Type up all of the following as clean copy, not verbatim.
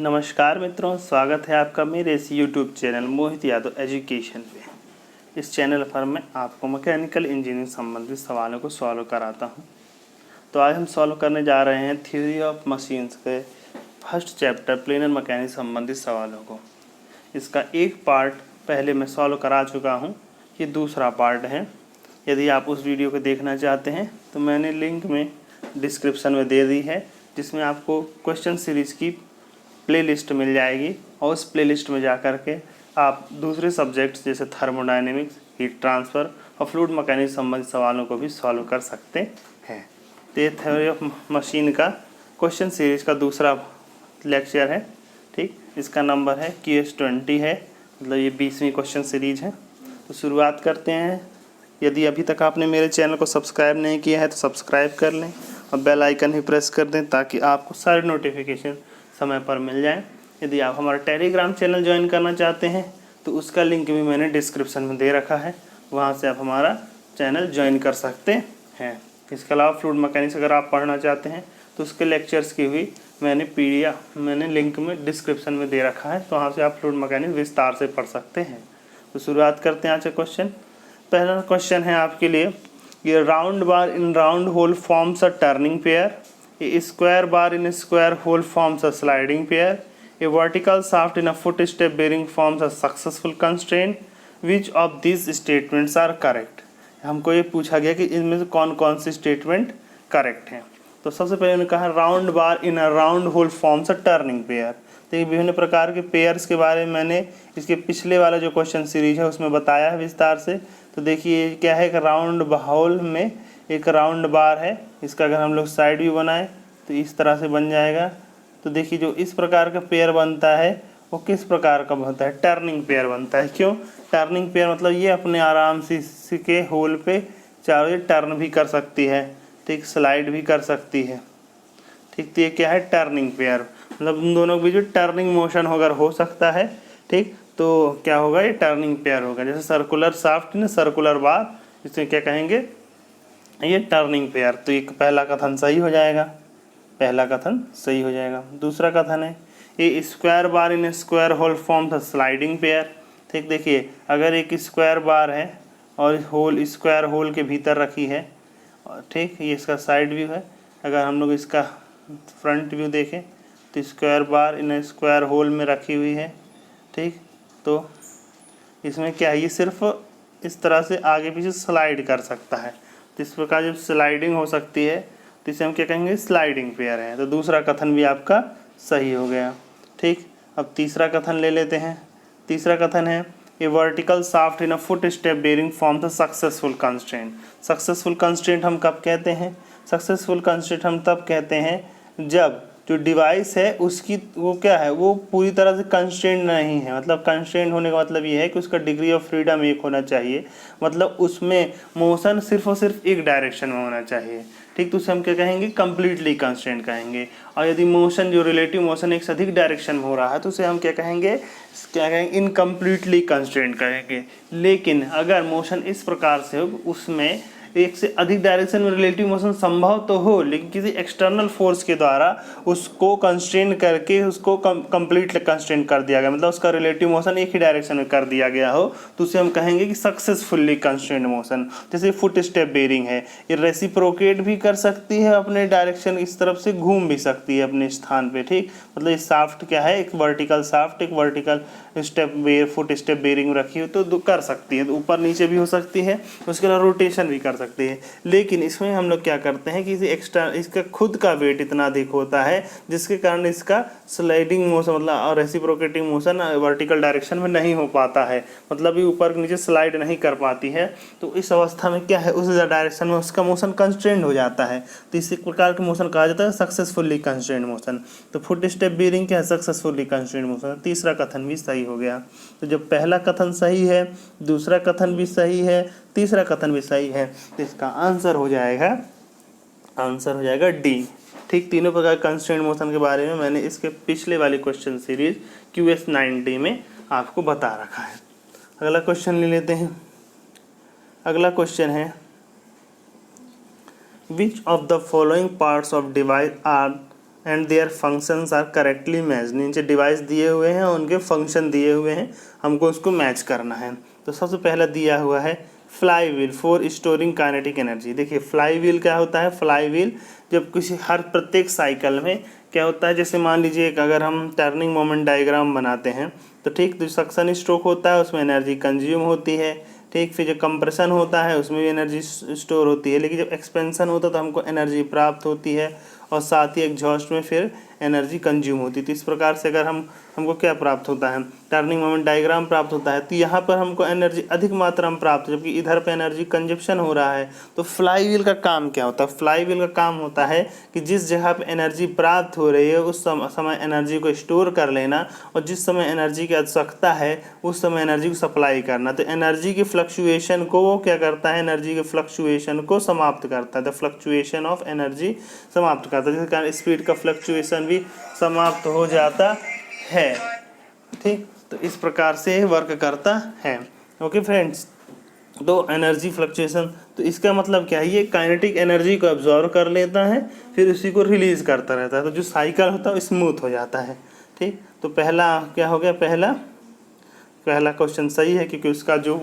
नमस्कार मित्रों, स्वागत है आपका मेरे इस YouTube चैनल मोहित यादव एजुकेशन पे। इस चैनल पर मैं आपको मैकेनिकल इंजीनियरिंग संबंधित सवालों को सॉल्व कराता हूं। तो आज हम सॉल्व करने जा रहे हैं थ्योरी ऑफ मशीन्स के फर्स्ट चैप्टर प्लेनर मैकेनिक्स संबंधित सवालों को। इसका एक पार्ट पहले मैं सॉल्व करा चुका हूँ, ये दूसरा पार्ट है। यदि आप उस वीडियो को देखना चाहते हैं तो मैंने लिंक में डिस्क्रिप्शन में दे दी है, जिसमें आपको क्वेश्चन सीरीज़ की प्लेलिस्ट मिल जाएगी और उस प्लेलिस्ट में जा कर के आप दूसरे सब्जेक्ट्स जैसे थर्मोडायनेमिक्स, हीट ट्रांसफ़र और फ्लूइड मैकेनिक्स संबंधित सवालों को भी सॉल्व कर सकते हैं। तो ये थ्योरी ऑफ मशीन का क्वेश्चन सीरीज का दूसरा लेक्चर है। ठीक, इसका नंबर है QS20 है, मतलब ये 20वीं क्वेश्चन सीरीज है। तो शुरुआत करते हैं। यदि अभी तक आपने मेरे चैनल को सब्सक्राइब नहीं किया है तो सब्सक्राइब कर लें और बेल आइकन भी प्रेस कर दें ताकि आपको सारे नोटिफिकेशन समय पर मिल जाए। यदि आप हमारा टेलीग्राम चैनल ज्वाइन करना चाहते हैं तो उसका लिंक भी मैंने डिस्क्रिप्शन में दे रखा है, वहाँ से आप हमारा चैनल ज्वाइन कर सकते हैं। इसके अलावा फ्लूइड मैकेनिक्स अगर आप पढ़ना चाहते हैं तो उसके लेक्चर्स की भी मैंने लिंक में डिस्क्रिप्शन में दे रखा है, तो वहाँ से आप फ्लूइड मैकेनिक्स विस्तार से पढ़ सकते हैं। तो शुरुआत करते हैं आज का क्वेश्चन। पहला क्वेश्चन है आपके लिए, ये round bar in round whole forms a turning pair, a square bar in a square hole forms a sliding pair, a vertical shaft in a footstep bearing forms a successful constraint. Which of these statements are correct? हमको ये पूछा गया कि इनमें से कौन कौन सी statement correct हैं। तो सबसे पहले उन्होंने कहा round bar in a round whole forms a turning pair. तो ये विभिन्न प्रकार के पेयर्स के बारे में मैंने इसके पिछले वाला जो क्वेश्चन सीरीज है उसमें बताया है विस्तार से। तो देखिए क्या है, एक राउंड होल में एक राउंड बार है, इसका अगर हम लोग साइड व्यू बनाएं तो इस तरह से बन जाएगा। तो देखिए जो इस प्रकार का पेयर बनता है वो किस प्रकार का बनता है, टर्निंग पेयर बनता है। क्यों टर्निंग पेयर, मतलब ये अपने आराम से इसके होल पे चारों टर्न भी कर सकती है, ठीक, स्लाइड भी कर सकती है। ठीक, तो ये क्या है, टर्निंग पेयर, मतलब उन दोनों के बीच में टर्निंग मोशन अगर हो सकता है, ठीक, तो क्या होगा, ये टर्निंग पेयर होगा। जैसे सर्कुलर शाफ्ट ने सर्कुलर बार, इसमें क्या कहेंगे, ये टर्निंग पेयर। तो एक पहला कथन सही हो जाएगा, पहला कथन सही हो जाएगा। दूसरा कथन है ये square bar in square hole forms a sliding pair. ठीक, देखिए अगर एक स्क्वायर बार है और होल स्क्वायर होल के भीतर रखी है, ठीक, ये इसका साइड व्यू है। अगर हम लोग इसका फ्रंट व्यू देखें तो square bar in square hole में रखी हुई है, ठीक, तो इसमें क्या है, ये सिर्फ इस तरह से आगे पीछे स्लाइड कर सकता है। तो इस प्रकार जब स्लाइडिंग हो सकती है तो इसे हम क्या कहेंगे, स्लाइडिंग पेयर है। तो दूसरा कथन भी आपका सही हो गया। ठीक, अब तीसरा कथन ले लेते हैं। तीसरा कथन है a vertical shaft in a footstep bearing form the successful constraint. Successful constraint हम कब कहते हैं, सक्सेसफुल कंस्ट्रेंट हम तब कहते हैं जब जो डिवाइस है उसकी वो क्या है, वो पूरी तरह से कंस्ट्रेंट नहीं है। मतलब कंस्ट्रेंट होने का मतलब ये है कि उसका डिग्री ऑफ फ्रीडम एक होना चाहिए, मतलब उसमें मोशन सिर्फ और सिर्फ एक डायरेक्शन में होना चाहिए। ठीक, तो उसे हम क्या कहेंगे, कंप्लीटली कंस्ट्रेंट कहेंगे। और यदि मोशन जो रिलेटिव मोशन एक से अधिक डायरेक्शन में हो रहा है तो उसे हम क्या कहेंगे, इनकम्प्लीटली कंस्ट्रेंट कहेंगे। लेकिन अगर मोशन इस प्रकार से हो उसमें एक से अधिक डायरेक्शन में रिलेटिव मोशन संभव तो हो, लेकिन किसी एक्सटर्नल फोर्स के द्वारा उसको कंस्ट्रेन करके उसको कंप्लीट कंस्ट्रेन कर दिया गया, मतलब उसका रिलेटिव मोशन एक ही डायरेक्शन में कर दिया गया हो, तो उसे हम कहेंगे कि सक्सेसफुली कंस्ट्रेंड मोशन। जैसे फुट स्टेप बेयरिंग है, ये रेसिप्रोकेट भी कर सकती है, अपने डायरेक्शन इस तरफ से घूम भी सकती है अपने स्थान पे। ठीक, मतलब ये शाफ्ट क्या है, एक वर्टिकल शाफ्ट, एक वर्टिकल फुट स्टेप बेयरिंग रखी हो तो कर सकती है, तो ऊपर नीचे भी हो सकती है, उसके अलावा रोटेशन भी कर सकती है। लेकिन इसमें हम लोग क्या करते हैं कि इसका खुद का वेट इतना अधिक होता है जिसके कारण इसका स्लाइडिंग मोशन मतलब और रेसिप्रोकेटिंग मोशन वर्टिकल डायरेक्शन में नहीं हो पाता है, मतलब ये ऊपर नीचे स्लाइड नहीं कर पाती है। तो इस अवस्था में क्या है, उस डायरेक्शन में उसका मोशन कंस्ट्रेंड हो जाता है, तो इसी प्रकार के मोशन कहा जाता है सक्सेसफुली कंस्ट्रेंड मोशन। तो फुट स्टेप बेयरिंग क्या है, सक्सेसफुली कंस्ट्रेंड मोशन। तीसरा कथन भी सही हो गया। तो जब पहला कथन सही है, दूसरा कथन भी सही है, तीसरा कथन भी सही है, तो इसका आंसर हो जाएगा डी। ठीक, तीनों प्रकार कंस्ट्रेंट मोशन के बारे में मैंने इसके पिछले वाली क्वेश्चन सीरीज QS90 में आपको बता रखा है। अगला क्वेश्चन ले लेते हैं। अगला क्वेश्चन है which of the following parts of device are and their functions are correctly match. नीचे डिवाइस दिए हुए हैं, उनके फंक्शन दिए हुए हैं, हमको उसको मैच करना है। तो सबसे पहला दिया हुआ है fly wheel for storing kinetic energy. देखिए फ्लाई व्हील क्या होता है, फ्लाई व्हील जब किसी हर प्रत्येक साइकिल में क्या होता है, जैसे मान लीजिए अगर हम टर्निंग मोमेंट डायग्राम बनाते हैं तो ठीक, तो सक्शन स्ट्रोक होता है उसमें एनर्जी कंज्यूम होती है, ठीक। फिर जो कंप्रेशन होता है उसमें भी एनर्जी स्टोर होती है, लेकिन जब एक्सपेंशन होता है तो हमको एनर्जी प्राप्त होती है और साथ ही एग्जॉस्ट में फिर एनर्जी कंज्यूम होती है। तो इस प्रकार से अगर हमको क्या प्राप्त होता है, टर्निंग मोमेंट डायग्राम प्राप्त होता है। तो यहाँ पर हमको एनर्जी अधिक मात्रा में प्राप्त हो, जबकि इधर पे एनर्जी कंजप्शन हो रहा है। तो फ्लाई व्हील का काम क्या होता है, फ्लाई व्हील का काम होता है कि जिस जगह पे एनर्जी प्राप्त हो रही है उस समय एनर्जी को स्टोर कर लेना, और जिस समय एनर्जी की आवश्यकता है उस समय एनर्जी को सप्लाई करना। तो एनर्जी की फ्लक्चुएशन को वो क्या करता है, एनर्जी के फ्लक्चुएशन को समाप्त करता है। द फ्लक्चुएशन ऑफ एनर्जी समाप्त करता है, जिसके कारण स्पीड का फ्लक्चुएशन भी समाप्त हो जाता है, ठीक। तो इस प्रकार से वर्क करता है। ओके फ्रेंड्स, तो एनर्जी फ्लक्चुएशन, तो इसका मतलब क्या है, ये काइनेटिक एनर्जी को एब्जॉर्व कर लेता है फिर उसी को रिलीज करता रहता है। तो जो साइकिल होता है वो स्मूथ हो जाता है, ठीक। तो पहला क्या हो गया, पहला क्वेश्चन सही है, क्योंकि उसका जो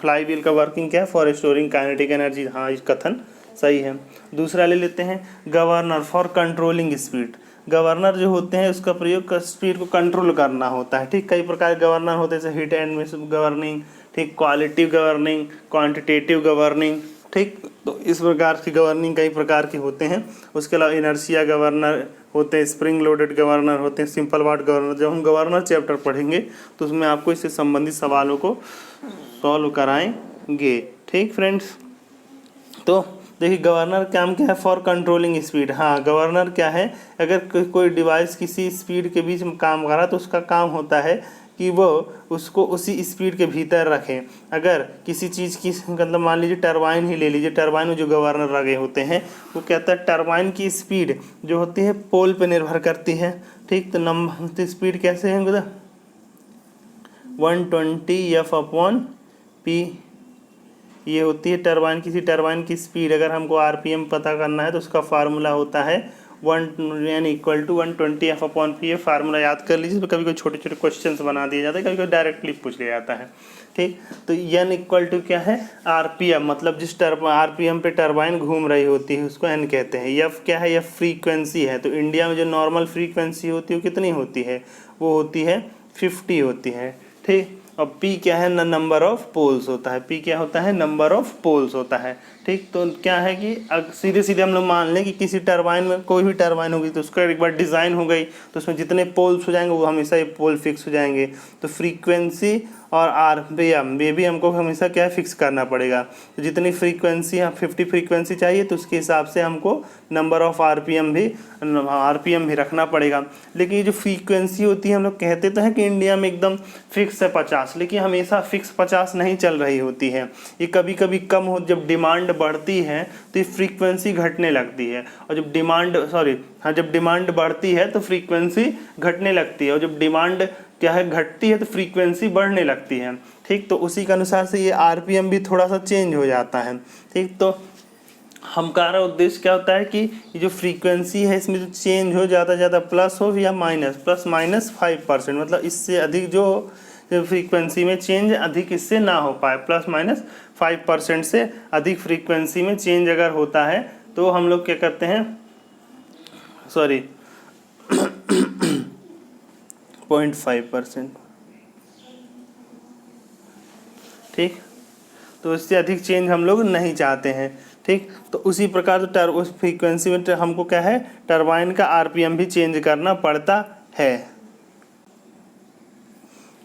फ्लाई व्हील का वर्किंग क्या है, फॉर स्टोरिंग काइनेटिक एनर्जी, हाँ इस कथन सही है। दूसरा ले लेते हैं, governor for controlling speed. Governor जो होते हैं उसका प्रयोग स्पीड को कंट्रोल करना होता है, ठीक। कई प्रकार के गवर्नर होते हैं, जैसे हिट एंड मिस गवर्निंग, ठीक, क्वालिटिव गवर्निंग, क्वांटिटेटिव गवर्निंग, ठीक। तो इस प्रकार की गवर्निंग कई प्रकार के होते हैं। उसके अलावा इनर्शिया गवर्नर होते हैं, स्प्रिंग लोडेड गवर्नर होते हैं, सिंपल वाट गवर्नर। जब हम गवर्नर चैप्टर पढ़ेंगे तो उसमें आपको इससे संबंधित सवालों को सॉल्व कराएंगे, ठीक फ्रेंड्स। तो देखिए गवर्नर काम क्या है, फॉर कंट्रोलिंग स्पीड। हाँ, गवर्नर क्या है, अगर कोई डिवाइस किसी स्पीड के बीच में काम कर रहा है तो उसका काम होता है कि वो उसको उसी स्पीड के भीतर रखें। अगर किसी चीज़ की मतलब मान लीजिए टरबाइन ही ले लीजिए, टरबाइन में जो गवर्नर लगे होते हैं वो कहता है टरबाइन की स्पीड जो होती है पोल पे निर्भर करती है, ठीक। तो नंबर स्पीड कैसे है, 120F/P ये होती है टरबाइन, किसी टरबाइन की स्पीड। अगर हमको आरपीएम पता करना है तो उसका फार्मूला होता है 1/120F/P। ये फार्मूला याद कर लीजिए, कभी कोई छोटे छोटे क्वेश्चंस बना दिए जाते हैं, कभी कोई डायरेक्टली पूछ लिया जाता है, ठीक। तो n = क्या है, आरपीएम, मतलब जिस आरपीएम पे टरबाइन घूम रही होती है उसको n कहते हैं। एफ क्या है, एफ फ्रीक्वेंसी है। तो इंडिया में जो नॉर्मल फ्रीक्वेंसी होती है वो कितनी होती है, वो होती है 50 होती है, ठीक। और P क्या है, नंबर ऑफ पोल्स होता है। P क्या होता है, नंबर ऑफ पोल्स होता है, ठीक। तो क्या है कि सीधे सीधे हम लोग मान लें कि किसी टरबाइन में कोई भी टरबाइन होगी तो उसका एक बार डिज़ाइन हो गई तो उसमें जितने पोल्स हो जाएंगे वो हमेशा ये पोल फिक्स हो जाएंगे। तो फ्रीक्वेंसी और आरपीएम ये भी हमको हमेशा क्या है, फिक्स करना पड़ेगा। तो जितनी फ्रीक्वेंसी 50 फ्रीक्वेंसी चाहिए तो उसके हिसाब से हमको नंबर ऑफ आरपीएम भी रखना पड़ेगा। लेकिन ये जो फ्रीक्वेंसी होती है, हम लोग कहते तो हैं कि इंडिया में एकदम फिक्स है 50, लेकिन हमेशा फिक्स 50 नहीं चल रही होती है। ये कभी कभी कम हो, जब डिमांड बढ़ती है तो ये फ्रीक्वेंसी घटने लगती है, और जब डिमांड बढ़ती है तो फ्रीक्वेंसी घटने लगती है, और जब डिमांड क्या है घटती है तो फ्रीक्वेंसी बढ़ने लगती है, ठीक। तो उसी के अनुसार से ये आरपीएम भी थोड़ा सा चेंज हो जाता है, ठीक। तो हमारा उद्देश्य क्या होता है कि ये जो फ्रीक्वेंसी है इसमें जो चेंज हो ज़्यादा प्लस हो या माइनस 5%, मतलब इससे अधिक जो फ्रीक्वेंसी में चेंज अधिक इससे ना हो पाए। +-5% से अधिक फ्रीक्वेंसी में चेंज अगर होता है तो हम लोग क्या करते हैं, 0.5%, ठीक। तो इससे अधिक चेंज हम लोग नहीं चाहते हैं, ठीक। तो उसी प्रकार उस फ्रीक्वेंसी में हमको क्या है, टरबाइन का आरपीएम भी चेंज करना पड़ता है।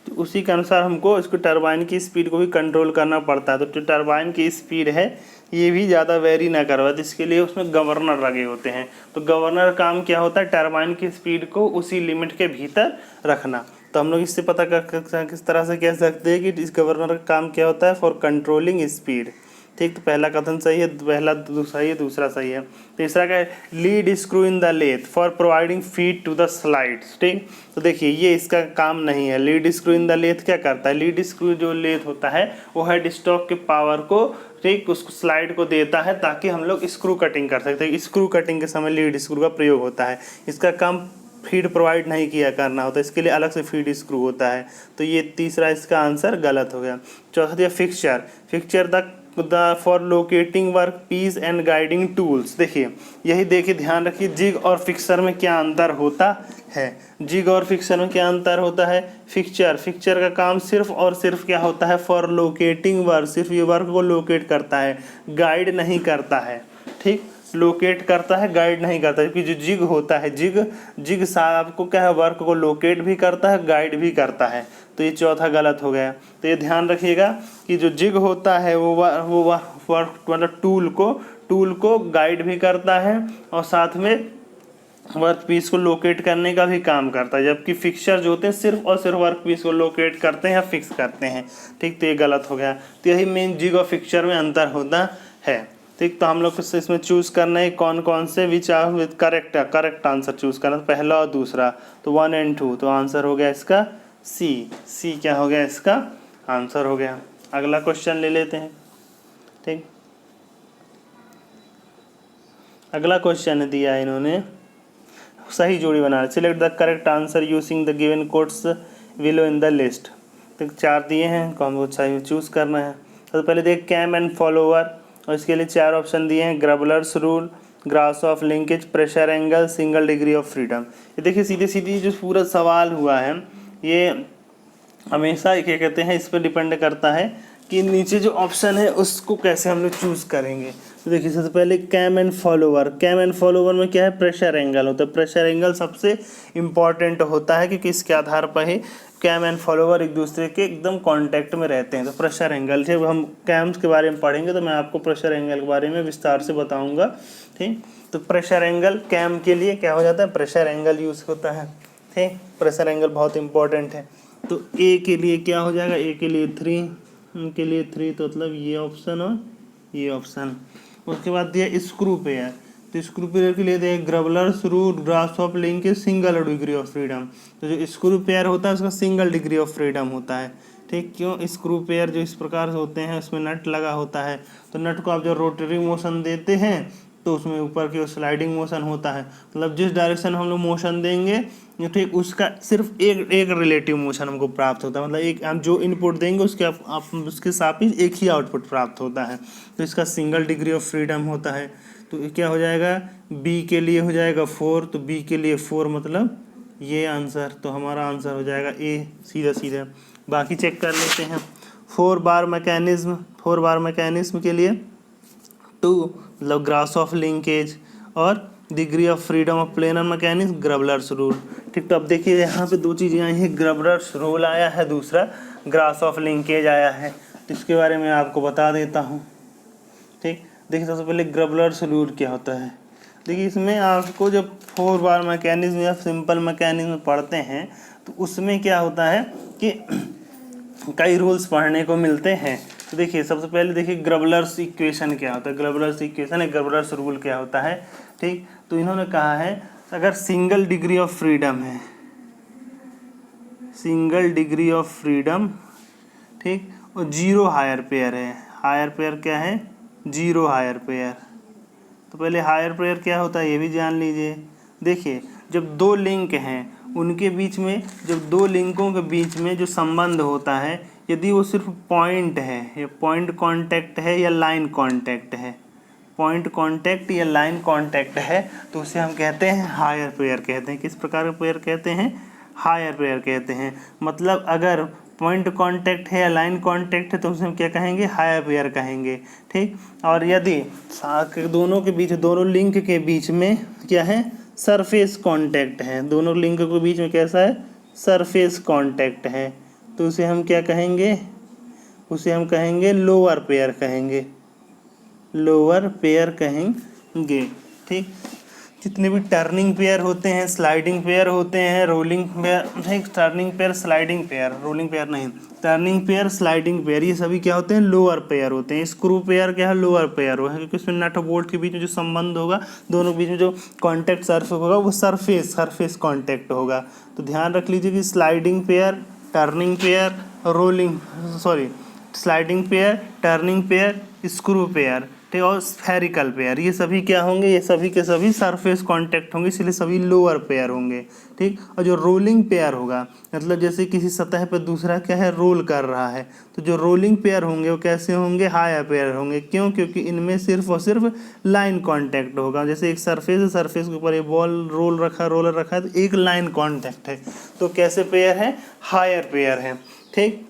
तो उसी के अनुसार हमको इसको टरबाइन की स्पीड को भी कंट्रोल करना पड़ता है। तो टरबाइन की स्पीड है ये भी ज़्यादा वेरी ना करवा, तो इसके लिए उसमें गवर्नर लगे होते हैं। तो गवर्नर काम क्या होता है, टरबाइन की स्पीड को उसी लिमिट के भीतर रखना। तो हम लोग इससे पता कर किस तरह से कह सकते हैं कि इस गवर्नर का काम क्या होता है, फॉर कंट्रोलिंग स्पीड, ठीक। तो पहला कथन सही है, पहला सही है, दूसरा सही है। तीसरा क्या है, lead screw in the lathe for providing feed to the slides. ठीक। तो देखिए ये इसका काम नहीं है। Lead screw in the lathe क्या करता है, लीड स्क्रू जो लेथ होता है वो हेड स्टॉक के पावर को, ठीक, उसको स्लाइड को देता है ताकि हम लोग स्क्रू कटिंग कर सकते हैं। स्क्रू कटिंग के समय लीड स्क्रू का प्रयोग होता है। इसका काम फीड प्रोवाइड नहीं किया करना होता, इसके लिए अलग से फीड स्क्रू होता है। तो ये तीसरा इसका आंसर गलत हो गया। चौथा दिया fixture, fixture the for locating work piece and guiding tools. देखिए यही देखिए, ध्यान रखिए जिग और फिक्सर में क्या अंतर होता है। जिग और फिक्सर में क्या अंतर होता है, फिक्सचर, फिक्सचर का काम सिर्फ और सिर्फ क्या होता है, फॉर लोकेटिंग वर्क, सिर्फ ये वर्क को लोकेट करता है, गाइड नहीं करता है। ठीक, लोकेट करता है, गाइड नहीं करता है। क्योंकि जो जिग होता है, जिग आपको क्या है, वर्क को लोकेट भी करता है, गाइड भी करता है। तो ये चौथा गलत हो गया। तो ये ध्यान रखिएगा कि जो जिग होता है वो वर्क मतलब टूल को गाइड भी करता है और साथ में वर्क पीस को लोकेट करने का भी काम करता है। जबकि फिक्सचर जो होते हैं सिर्फ और सिर्फ वर्क पीस को लोकेट करते हैं या फिक्स करते हैं। ठीक, तो ये गलत हो गया। तो यही मेन जिग और फिक्सचर में अंतर होता है। ठीक, तो हम लोग को इसमें चूज़ करना है कौन कौन से which are with correct answer choose करना, पहला और दूसरा। तो 1 और 2, तो आंसर हो गया इसका सी क्या हो गया, इसका आंसर हो गया। अगला क्वेश्चन ले लेते हैं। ठीक, अगला क्वेश्चन दिया है इन्होंने, सही जोड़ी बना, select the correct answer using the given codes below in the list. तो 4 दिए हैं, कौन वो सही चूज़ करना है। तो पहले देख कैम एंड फॉलोवर, और इसके लिए 4 ऑप्शन दिए हैं, Grubler's rule, grass of linkage, pressure angle, single degree of freedom. ये देखिए सीधे सीधी जो पूरा सवाल हुआ है ये हमेशा क्या कहते हैं, इस पर डिपेंड करता है कि नीचे जो ऑप्शन है उसको कैसे हम लोग चूज़ करेंगे। तो देखिए सबसे पहले cam and follower, cam and follower में क्या है, प्रेशर एंगल होता है। प्रेशर एंगल सबसे इम्पॉर्टेंट होता है क्योंकि इसके आधार पर ही कैम एंड फॉलोवर एक दूसरे के एकदम कांटेक्ट में रहते हैं। तो प्रेशर एंगल, जब हम कैम्स के बारे में पढ़ेंगे तो मैं आपको प्रेशर एंगल के बारे में विस्तार से बताऊंगा। ठीक, तो प्रेशर एंगल कैम के लिए क्या हो जाता है, प्रेशर एंगल यूज़ होता है। ठीक, प्रेशर एंगल बहुत इंपॉर्टेंट है। तो ए के लिए क्या हो जाएगा, ए के लिए 3, के लिए 3, तो मतलब ये ऑप्शन और ये ऑप्शन। उसके बाद दिया स्क्रू पेयर, तो स्क्रू पेयर के लिए दिया Grubler's rule, grass of linkage, single degree of freedom. तो जो स्क्रू पेयर होता है उसका सिंगल डिग्री ऑफ फ्रीडम होता है। ठीक, क्यों, स्क्रू पेयर जो इस प्रकार से होते हैं उसमें नट लगा होता है, तो नट को आप जब रोटरी मोशन देते हैं तो उसमें ऊपर की स्लाइडिंग मोशन होता है। मतलब जिस डायरेक्शन हम लोग मोशन देंगे, ठीक, उसका सिर्फ एक रिलेटिव मोशन हमको प्राप्त होता है। मतलब एक हम जो इनपुट देंगे उसके आप उसके सापेक्ष एक ही आउटपुट प्राप्त होता है। तो इसका सिंगल डिग्री ऑफ फ्रीडम होता है। तो क्या हो जाएगा, बी के लिए हो जाएगा 4, तो बी के लिए 4 मतलब ये आंसर। तो हमारा आंसर हो जाएगा ए, सीधा। बाकी चेक कर लेते हैं। 4 बार मैकेनिज्म के लिए 2 मतलब ग्रास ऑफ लिंकेज, और degree of freedom of planar mechanism Grubler's rule. ठीक, तो अब देखिए यहाँ पे 2 चीज़ें आई हैं, ग्रबलर्स रूल आया है, दूसरा ग्रास ऑफ लिंकेज आया है। तो इसके बारे में आपको बता देता हूँ। ठीक, देखिए सबसे पहले ग्रबलर्स रूल क्या होता है। देखिए इसमें आपको जब 4 बार मैकेनिज्म या सिंपल मैकेनिज्म पढ़ते हैं तो उसमें क्या होता है कि कई रूल्स पढ़ने को मिलते हैं। तो देखिए सबसे पहले देखिए ग्रबलर्स इक्वेशन क्या होता है, ग्रबलर्स इक्वेशन है, ग्रबलर्स रूल क्या होता है। ठीक, तो इन्होंने कहा है अगर सिंगल डिग्री ऑफ फ्रीडम है, सिंगल डिग्री ऑफ फ्रीडम, ठीक, और 0 हायर पेयर है, हायर पेयर क्या है, 0 हायर पेयर। तो पहले हायर पेयर क्या होता है ये भी जान लीजिए। देखिए जब 2 लिंक हैं उनके बीच में, जब 2 लिंकों के बीच में जो संबंध होता है, यदि वो सिर्फ पॉइंट है, या पॉइंट कांटेक्ट है या लाइन कांटेक्ट है, पॉइंट कांटेक्ट या लाइन कांटेक्ट है, तो उसे हम कहते हैं हायर पेयर कहते हैं। किस प्रकार का पेयर कहते हैं, हायर पेयर कहते हैं। मतलब अगर पॉइंट कांटेक्ट है या लाइन कांटेक्ट है तो उसे हम क्या कहेंगे, हायर पेयर कहेंगे। ठीक, और यदि दोनों के बीच, दोनों लिंक के बीच में क्या है, सरफेस कांटेक्ट है, दोनों लिंक के बीच में कैसा है, सरफेस कांटेक्ट है, तो उसे हम क्या कहेंगे, उसे हम कहेंगे लोअर पेयर कहेंगे, लोअर पेयर कहेंगे। ठीक, जितने भी टर्निंग पेयर होते हैं, स्लाइडिंग पेयर होते हैं, रोलिंग पेयर नहीं, turning pair sliding pair, rolling pair नहीं, टर्निंग पेयर स्लाइडिंग पेयर, ये सभी क्या होते हैं, लोअर पेयर होते हैं। स्क्रू पेयर क्या है, लोअर पेयर हो है, क्योंकि उसमें नट और बोल्ट के बीच में जो संबंध होगा, दोनों के बीच में जो कॉन्टैक्ट सरफेस होगा वो सरफेस कॉन्टैक्ट होगा। तो ध्यान रख लीजिए कि sliding pair, turning pair, sliding pair, turning pair, screw pair, ठीक, और स्फेरिकल पेयर, ये सभी क्या होंगे, ये सभी के सभी सरफेस कांटेक्ट होंगे, इसलिए सभी लोअर पेयर होंगे। ठीक, और जो रोलिंग पेयर होगा, मतलब जैसे किसी सतह पर दूसरा क्या है, रोल कर रहा है, तो जो रोलिंग पेयर होंगे वो कैसे होंगे, हायर पेयर होंगे। क्यों? क्योंकि इनमें सिर्फ और सिर्फ लाइन कांटेक्ट होगा। जैसे एक सरफेस है, सरफेस के ऊपर एक रोलर रखा है, तो एक लाइन कांटेक्ट है, तो कैसे पेयर है, हायर पेयर है। ठीक,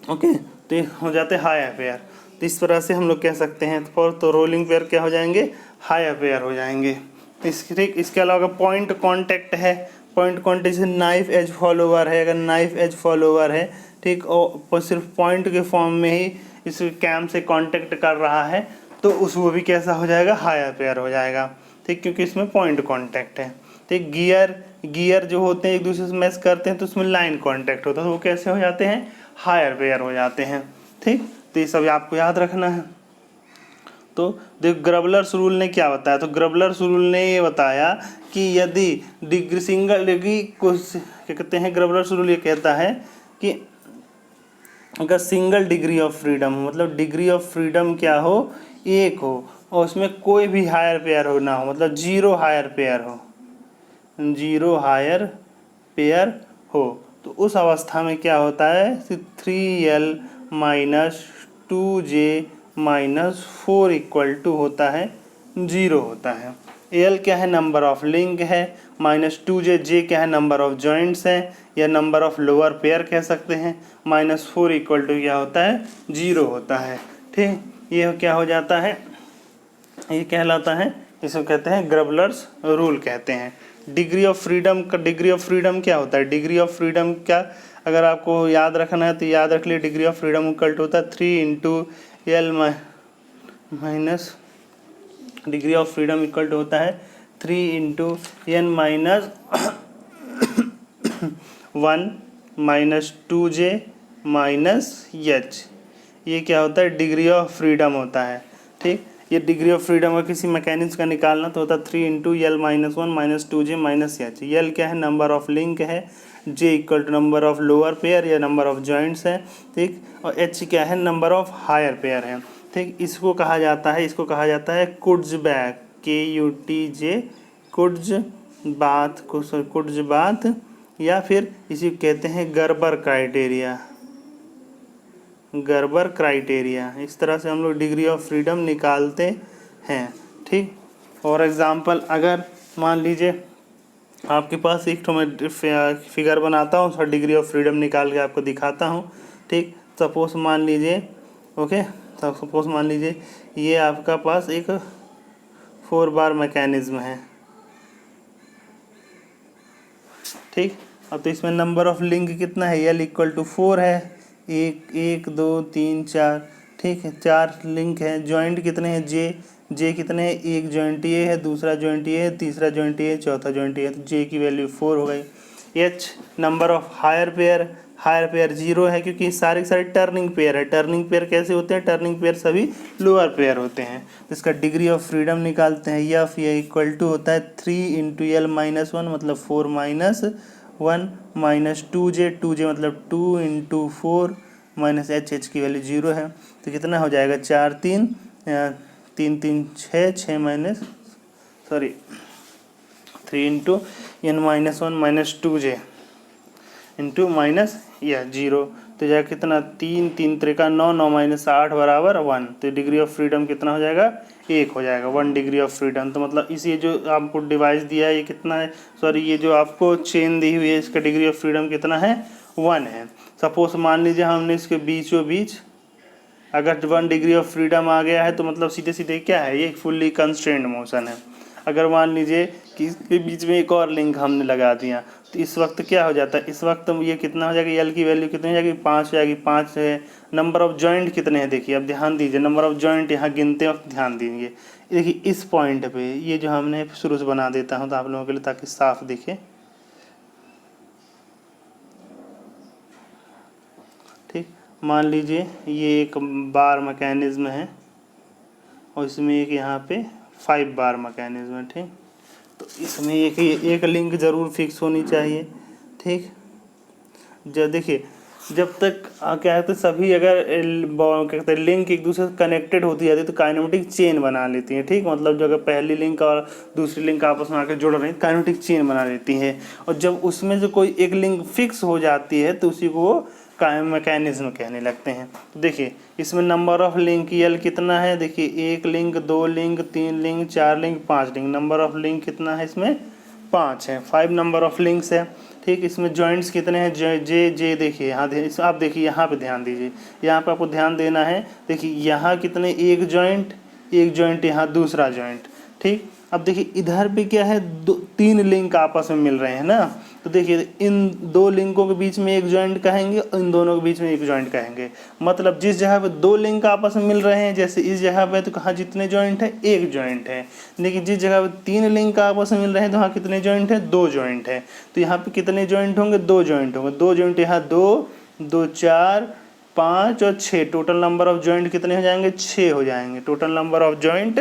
ओके, तो ये हो जाते हैं हायर पेयर। तो इस तरह से हम लोग कह सकते हैं, तो रोलिंग पेयर क्या हो जाएंगे, हायर पेयर हो जाएंगे। इसके अलावा पॉइंट कांटेक्ट है, पॉइंट कांटेक्ट जैसे नाइफ एज फॉलोवर है, अगर नाइफ एज फॉलोवर है, ठीक, और सिर्फ पॉइंट के फॉर्म में ही इस कैम से कांटेक्ट कर रहा है, तो वो भी कैसा हो जाएगा, हायर पेयर हो जाएगा। ठीक, क्योंकि इसमें पॉइंट कांटेक्ट है। ठीक, गियर जो होते हैं एक दूसरे से मैच करते हैं, तो उसमें लाइन कांटेक्ट होता है, तो वो कैसे हो जाते हैं, हायर पेयर हो जाते हैं। ठीक, तो ये सब आपको याद रखना है। तो देखो ग्रबलर्स रूल ने क्या बताया, तो ग्रबलर्स रूल ने ये बताया कि यदि सिंगल डिग्री को क्या कहते हैं, ग्रबलर्स रूल ये कहता है कि अगर सिंगल डिग्री ऑफ फ्रीडम, मतलब डिग्री ऑफ फ्रीडम क्या हो, एक हो, और उसमें कोई भी हायर पेयर हो ना हो, मतलब जीरो हायर पेयर हो, तो उस अवस्था में क्या होता है, 3L minus 2J minus 4 equal to होता है 0 होता है। L क्या है, नंबर ऑफ लिंक है, माइनस 2J क्या है, नंबर ऑफ जॉइंट्स है, या नंबर ऑफ लोअर पेयर कह सकते हैं, माइनस 4 इक्वल टू क्या होता है, 0 होता है। ठीक, ये क्या हो जाता है, ये कहलाता है, इसको कहते हैं ग्रबलर्स रूल कहते हैं। डिग्री ऑफ फ्रीडम क्या होता है, डिग्री ऑफ फ्रीडम क्या, अगर आपको याद रखना है तो याद रख लिए, degree of freedom equal to होता है 3 × L minus, degree of freedom equal to होता है 3 × N minus 1 minus 2J minus H, ये क्या होता है, डिग्री ऑफ फ्रीडम होता है। ठीक, ये डिग्री ऑफ फ्रीडम का किसी मैकेनिक्स का निकालना तो होता है 3 × L minus 1 minus 2J minus H। L क्या है, नंबर ऑफ लिंक है, J equal to number of lower pair या नंबर ऑफ जॉइंट्स है। ठीक, और H क्या है, नंबर ऑफ हायर पेयर है। ठीक, इसको कहा जाता है कुर्ज़बैक, KUTJ, कुर्ज़बात, या फिर इसी कहते हैं गर्बर क्राइटेरिया। इस तरह से हम लोग डिग्री ऑफ फ्रीडम निकालते हैं। ठीक, फॉर एग्जांपल अगर मान लीजिए आपके पास एक तो मैं फिगर बनाता हूँ और डिग्री ऑफ फ्रीडम निकाल के आपको दिखाता हूँ। ठीक, सपोज मान लीजिए ये आपका पास एक 4 बार मैकेनिज्म है। ठीक, अब तो इसमें नंबर ऑफ लिंक कितना है, L इक्वल टू 4 है, 1 2 3 4। ठीक है, 4 लिंक है। जॉइंट कितने हैं, J कितने हैं, एक जॉइंट ये है, दूसरा जॉइंट ये है, तीसरा जॉइंट ये है, चौथा जॉइंट ये है, तो J की वैल्यू 4 हो गई। H number of higher pair 0 है, क्योंकि सारे के सारे टर्निंग पेयर है। टर्निंग पेयर कैसे होते हैं, टर्निंग पेयर सभी लोअर पेयर होते हैं। तो इसका डिग्री ऑफ फ्रीडम निकालते हैं, F ये इक्वल टू होता है 3 × L माइनस 1 मतलब 4 माइनस 1 माइनस 2J मतलब 2 × 4 माइनस H की वैल्यू 0 है, तो कितना हो जाएगा, 4 3 3 3 6 minus 3 × N minus 1 minus 2J into minus या 0, तो जाएगा कितना, 3 3 त्रिका 9 9 माइनस 8 बराबर 1। तो डिग्री ऑफ फ्रीडम कितना हो जाएगा, 1 हो जाएगा, 1 डिग्री ऑफ फ्रीडम। तो मतलब इस ये जो आपको डिवाइस दिया है ये कितना है, ये जो आपको चेन दी हुई है इसका डिग्री ऑफ फ्रीडम कितना है, 1 है। सपोज मान लीजिए हमने इसके बीचों बीच अगर 1 डिग्री ऑफ फ्रीडम आ गया है, तो मतलब सीधे सीधे क्या है, ये फुल्ली कंस्ट्रेंड मोशन है। अगर मान लीजिए कि इसके बीच में एक और लिंक हमने लगा दिया, तो इस वक्त क्या हो जाता है, इस वक्त ये कितना हो जाएगा, L की वैल्यू कितनी हो जाएगी, 5 हो जाएगी। 5 है। नंबर ऑफ जॉइंट कितने हैं देखिए, अब ध्यान दीजिए, नंबर ऑफ जॉइंट यहाँ गिनते वक्त ध्यान दीजिए। देखिए इस पॉइंट पे ये जो हमने शुरू से बना देता हूँ तो आप लोगों के लिए ताकि साफ दिखे। ठीक, मान लीजिए ये एक बार मैकेनिज्म है और इसमें एक यहाँ पे 5 बार मैकेनिज्म है। ठीक, तो इसमें एक लिंक ज़रूर फिक्स होनी चाहिए। ठीक, जब देखिए जब तक क्या कहते हैं सभी अगर क्या कहते हैं लिंक एक दूसरे से कनेक्टेड होती जाती है तो काइनेमेटिक चेन बना लेती है। ठीक, मतलब जो अगर पहली लिंक और दूसरी लिंक आपस में आकर जुड़ रही है काइनेमेटिक चेन बना लेती है, और जब उसमें से कोई एक लिंक फिक्स हो जाती है तो उसी को वो मैकेनिज्म कहने लगते हैं। तो देखिए इसमें नंबर ऑफ लिंक यल कितना है, देखिए 1 link 2 link 3 link 4 link 5 link, number of link कितना है इसमें 5 है, 5 नंबर ऑफ लिंक्स है। ठीक, इसमें जॉइंट्स कितने हैं, जे देखिए यहाँ आप देखिए यहाँ पे ध्यान दीजिए, यहाँ पे आपको ध्यान देना है। देखिए यहाँ कितने, एक जॉइंट यहाँ दूसरा जॉइंट। ठीक, अब देखिए इधर पे क्या है, 3 लिंक आपस में मिल रहे हैं ना, तो देखिए इन 2 लिंकों के बीच में एक जॉइंट कहेंगे और इन दोनों के बीच में एक जॉइंट कहेंगे। मतलब जिस जगह पे 2 लिंक आपस में मिल रहे हैं जैसे इस जगह पे तो कहाँ जितने जॉइंट है, एक जॉइंट है। लेकिन जिस जगह पे 3 लिंक आपस में मिल रहे हैं तो वहाँ कितने जॉइंट है, 2 जॉइंट है। तो यहाँ पे कितने जॉइंट होंगे, 2 जॉइंट होंगे। 2 जॉइंट यहाँ 2 2 4 5 और 6, टोटल नंबर ऑफ जॉइंट कितने हो जाएंगे, 6 हो जाएंगे। टोटल नंबर ऑफ जॉइंट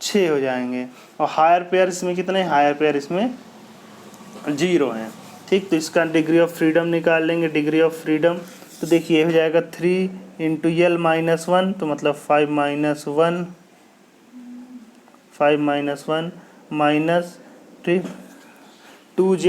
6 हो जाएंगे। और हायर पेयर इसमें कितने, हायर पेयर इसमें 0 हैं। ठीक, तो इसका डिग्री ऑफ फ्रीडम निकाल लेंगे। डिग्री ऑफ फ्रीडम तो देखिए हो जाएगा 3 इंटू यल माइनस 1, तो मतलब 5 माइनस 1 माइनस 2j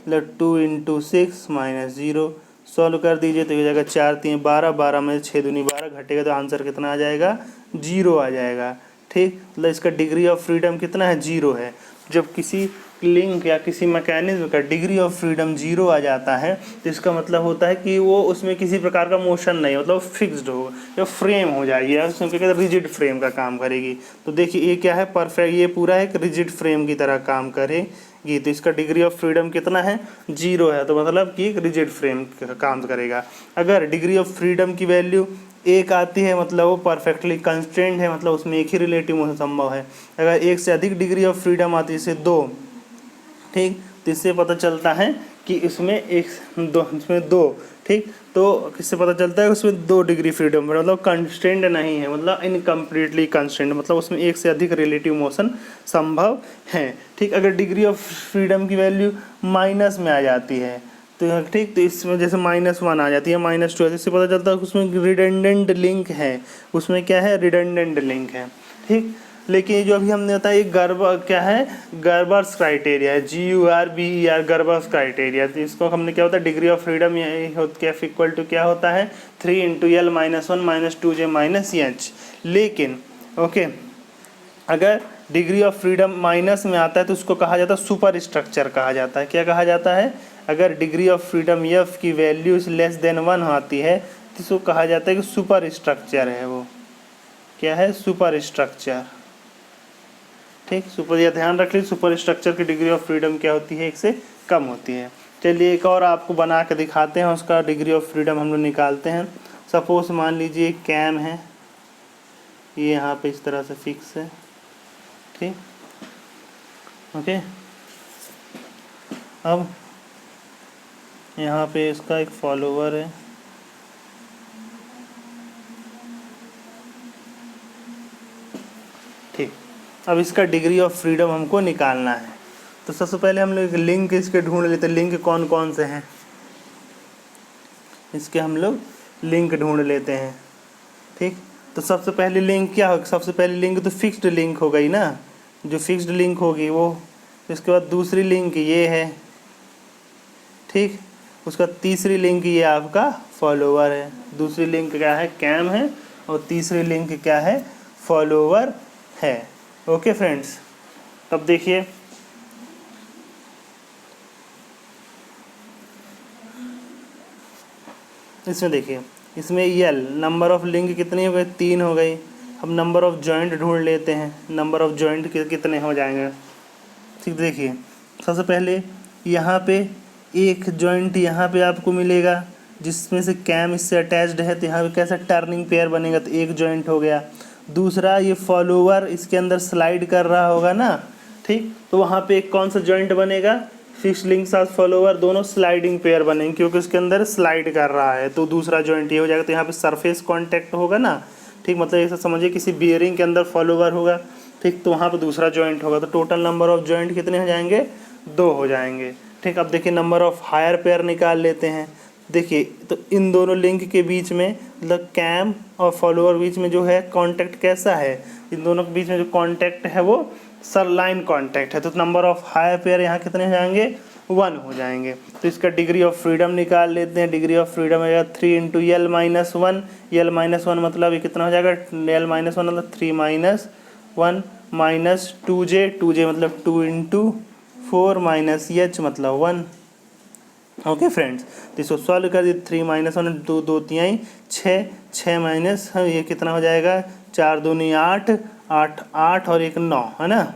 मतलब 2 इंटू 6 माइनस 0। सॉल्व कर दीजिए तो हो जाएगा 4 3 12, 12 में 6 दूनी 12 घटेगा तो आंसर कितना आ जाएगा, 0 आ जाएगा। ठीक, मतलब इसका डिग्री ऑफ फ्रीडम कितना है, 0 है। जब किसी लिंक या किसी मैकेनिज्म का डिग्री ऑफ फ्रीडम 0 आ जाता है तो इसका मतलब होता है कि वो उसमें किसी प्रकार का मोशन नहीं, मतलब फिक्स्ड हो या फ्रेम हो जाएगी, या उसमें क्या कहते हैं रिजिड फ्रेम का काम करेगी। तो देखिए ये क्या है, परफेक्ट, ये पूरा एक रिजिड फ्रेम की तरह काम करेगी। तो इसका डिग्री ऑफ फ्रीडम कितना है, 0 है, तो मतलब कि एक रिजिड फ्रेम का काम करेगा। अगर डिग्री ऑफ फ्रीडम की वैल्यू 1 आती है मतलब वो परफेक्टली कंस्ट्रेंट है, मतलब उसमें एक ही रिलेटिव मोशन संभव है। अगर 1 से अधिक डिग्री ऑफ फ्रीडम आती है, जैसे 2, ठीक, तो इससे पता चलता है कि इसमें इसमें 2, ठीक, तो किससे पता चलता है उसमें 2 डिग्री फ्रीडम, मतलब कंस्ट्रेंट नहीं है, मतलब इनकम्प्लीटली कंस्ट्रेंट, मतलब उसमें 1 से अधिक रिलेटिव मोशन संभव है। ठीक, अगर डिग्री ऑफ फ्रीडम की वैल्यू माइनस में आ जाती है तो ठीक, तो इसमें जैसे -1 आ जाती है, -2, इससे पता चलता है कि उसमें रिडंडेंट लिंक है, उसमें क्या है, रिडंडेंट लिंक है। ठीक, लेकिन जो अभी हमने बताया ये क्या है, गर्बर्स क्राइटेरिया है, GURBER गर्बर्स क्राइटेरिया। तो इसको हमने क्या होता है, degree of freedom equal to क्या होता है, 3 into L minus 1 minus 2j minus H. लेकिन ओके, अगर डिग्री ऑफ फ्रीडम माइनस में आता है तो उसको कहा जाता है सुपर स्ट्रक्चर कहा जाता है। क्या कहा जाता है, अगर डिग्री ऑफ फ्रीडम एफ की वैल्यू लेस देन 1 आती है तो इसको कहा जाता है कि सुपर स्ट्रक्चर है। वो क्या है, सुपर स्ट्रक्चर। ठीक, सुपर, यह ध्यान रख लीजिए, सुपर स्ट्रक्चर की डिग्री ऑफ फ्रीडम क्या होती है, 1 से कम होती है। चलिए एक और आपको बना के दिखाते हैं, उसका डिग्री ऑफ फ्रीडम हम लोग निकालते हैं। सपोज मान लीजिए कैम है, ये यहाँ पे इस तरह से फिक्स है। ठीक, ओके, अब यहाँ पे इसका एक फॉलोवर है, ठीक। अब इसका डिग्री ऑफ फ्रीडम हमको निकालना है, तो सबसे पहले हम लोग लिंक इसके ढूंढ लेते हैं। लिंक कौन कौन से हैं, इसके हम लोग लिंक ढूंढ लेते हैं। ठीक, तो सबसे पहली लिंक क्या होगी, सबसे पहली लिंक तो फिक्स्ड लिंक हो गई ना, जो फिक्स्ड लिंक होगी वो। इसके बाद दूसरी लिंक ये है, ठीक, उसका तीसरी लिंक ये आपका फॉलोवर है। दूसरी लिंक क्या है, कैम है, और तीसरी लिंक क्या है, फॉलोवर है। ओके फ्रेंड्स, अब देखिए इसमें, देखिए इसमें यल नंबर ऑफ लिंक कितनी हो गई, 3 हो गई। अब नंबर ऑफ जॉइंट ढूंढ लेते हैं, नंबर ऑफ जॉइंट कितने हो जाएंगे। ठीक, देखिए सबसे पहले यहाँ पे एक जॉइंट यहाँ पे आपको मिलेगा जिसमें से कैम इससे अटैच्ड है, तो यहाँ पे कैसा टर्निंग पेयर बनेगा, तो एक जॉइंट हो गया। दूसरा ये फॉलोवर इसके अंदर स्लाइड कर रहा होगा ना, ठीक, तो वहाँ पे एक कौन सा जॉइंट बनेगा, फिक्स लिंक साथ फॉलोवर दोनों स्लाइडिंग पेयर बनेंगे क्योंकि उसके अंदर स्लाइड कर रहा है, तो दूसरा जॉइंट ये हो जाएगा। तो यहाँ पे सरफेस कांटेक्ट होगा ना, ठीक, मतलब ऐसा समझिए किसी बियरिंग के अंदर फॉलोवर होगा, ठीक, तो वहाँ पे दूसरा जॉइंट होगा। तो टोटल नंबर ऑफ जॉइंट कितने हो जाएंगे, 2 हो जाएंगे, ठीक। अब देखिए नंबर ऑफ हायर पेयर निकाल लेते हैं। देखिए तो इन दोनों लिंक के बीच में मतलब कैम और फॉलोअर बीच में जो है कांटेक्ट कैसा है, इन दोनों के बीच में जो कांटेक्ट है वो सरलाइन कांटेक्ट है। तो नंबर ऑफ हायर पेयर यहाँ कितने हो जाएंगे, 1 हो जाएंगे। तो इसका डिग्री ऑफ फ्रीडम निकाल लेते हैं। डिग्री ऑफ फ्रीडम है 3 into L minus 1, L minus 1 मतलब ये कितना हो जाएगा, L माइनस 1 मतलब 3 माइनस 1 माइनस 2J, 2J मतलब 2 इंटू 4 माइनस H मतलब 1। ओके फ्रेंड्स, तो इसको सॉल्व कर दिए। 3 माइनस 1 2 2 3 6, 6 माइनस ये कितना हो जाएगा, 4 दूनी 8, 8 8 और 1 9 है ना,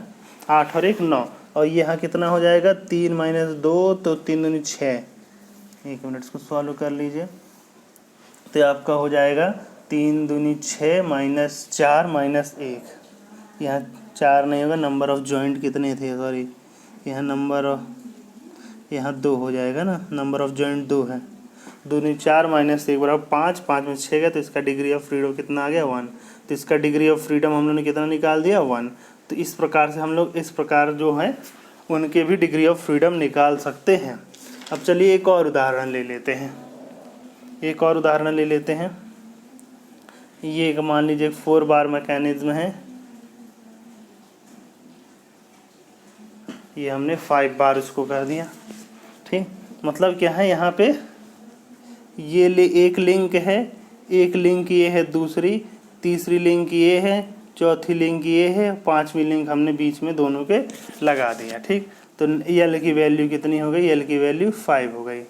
8 और 1 9, और यहाँ कितना हो जाएगा 3 माइनस 2 तो 3 दूनी 6। 1 मिनट इसको सॉल्व कर लीजिए, तो आपका हो जाएगा 3 दूनी 6 माइनस 4 माइनस 1, यहाँ 4 नहीं होगा, नंबर ऑफ जॉइंट कितने थे, सॉरी यहाँ नंबर ऑफ, यहाँ 2 हो जाएगा ना, नंबर ऑफ जॉइंट 2 है, 2 नहीं 4 माइनस 1 बराबर 5, 5 में 6 गया, तो इसका डिग्री ऑफ फ्रीडम कितना आ गया, 1। तो इसका डिग्री ऑफ फ्रीडम हम लोगों ने कितना निकाल दिया, 1। तो इस प्रकार से हम लोग इस प्रकार जो है उनके भी डिग्री ऑफ फ्रीडम निकाल सकते हैं। अब चलिए एक और उदाहरण ले लेते हैं, एक और उदाहरण ले लेते हैं। ये एक मान लीजिए 4 बार मैकेनिज्म है, ये हमने 5 बार इसको कर दिया, ठीक। मतलब क्या है, यहाँ पे ये एक लिंक है, एक लिंक ये है, दूसरी तीसरी लिंक ये है, चौथी लिंक ये है, 5वीं लिंक हमने बीच में दोनों के लगा दिया, ठीक। तो L की वैल्यू कितनी हो गई, L की वैल्यू 5 हो गई,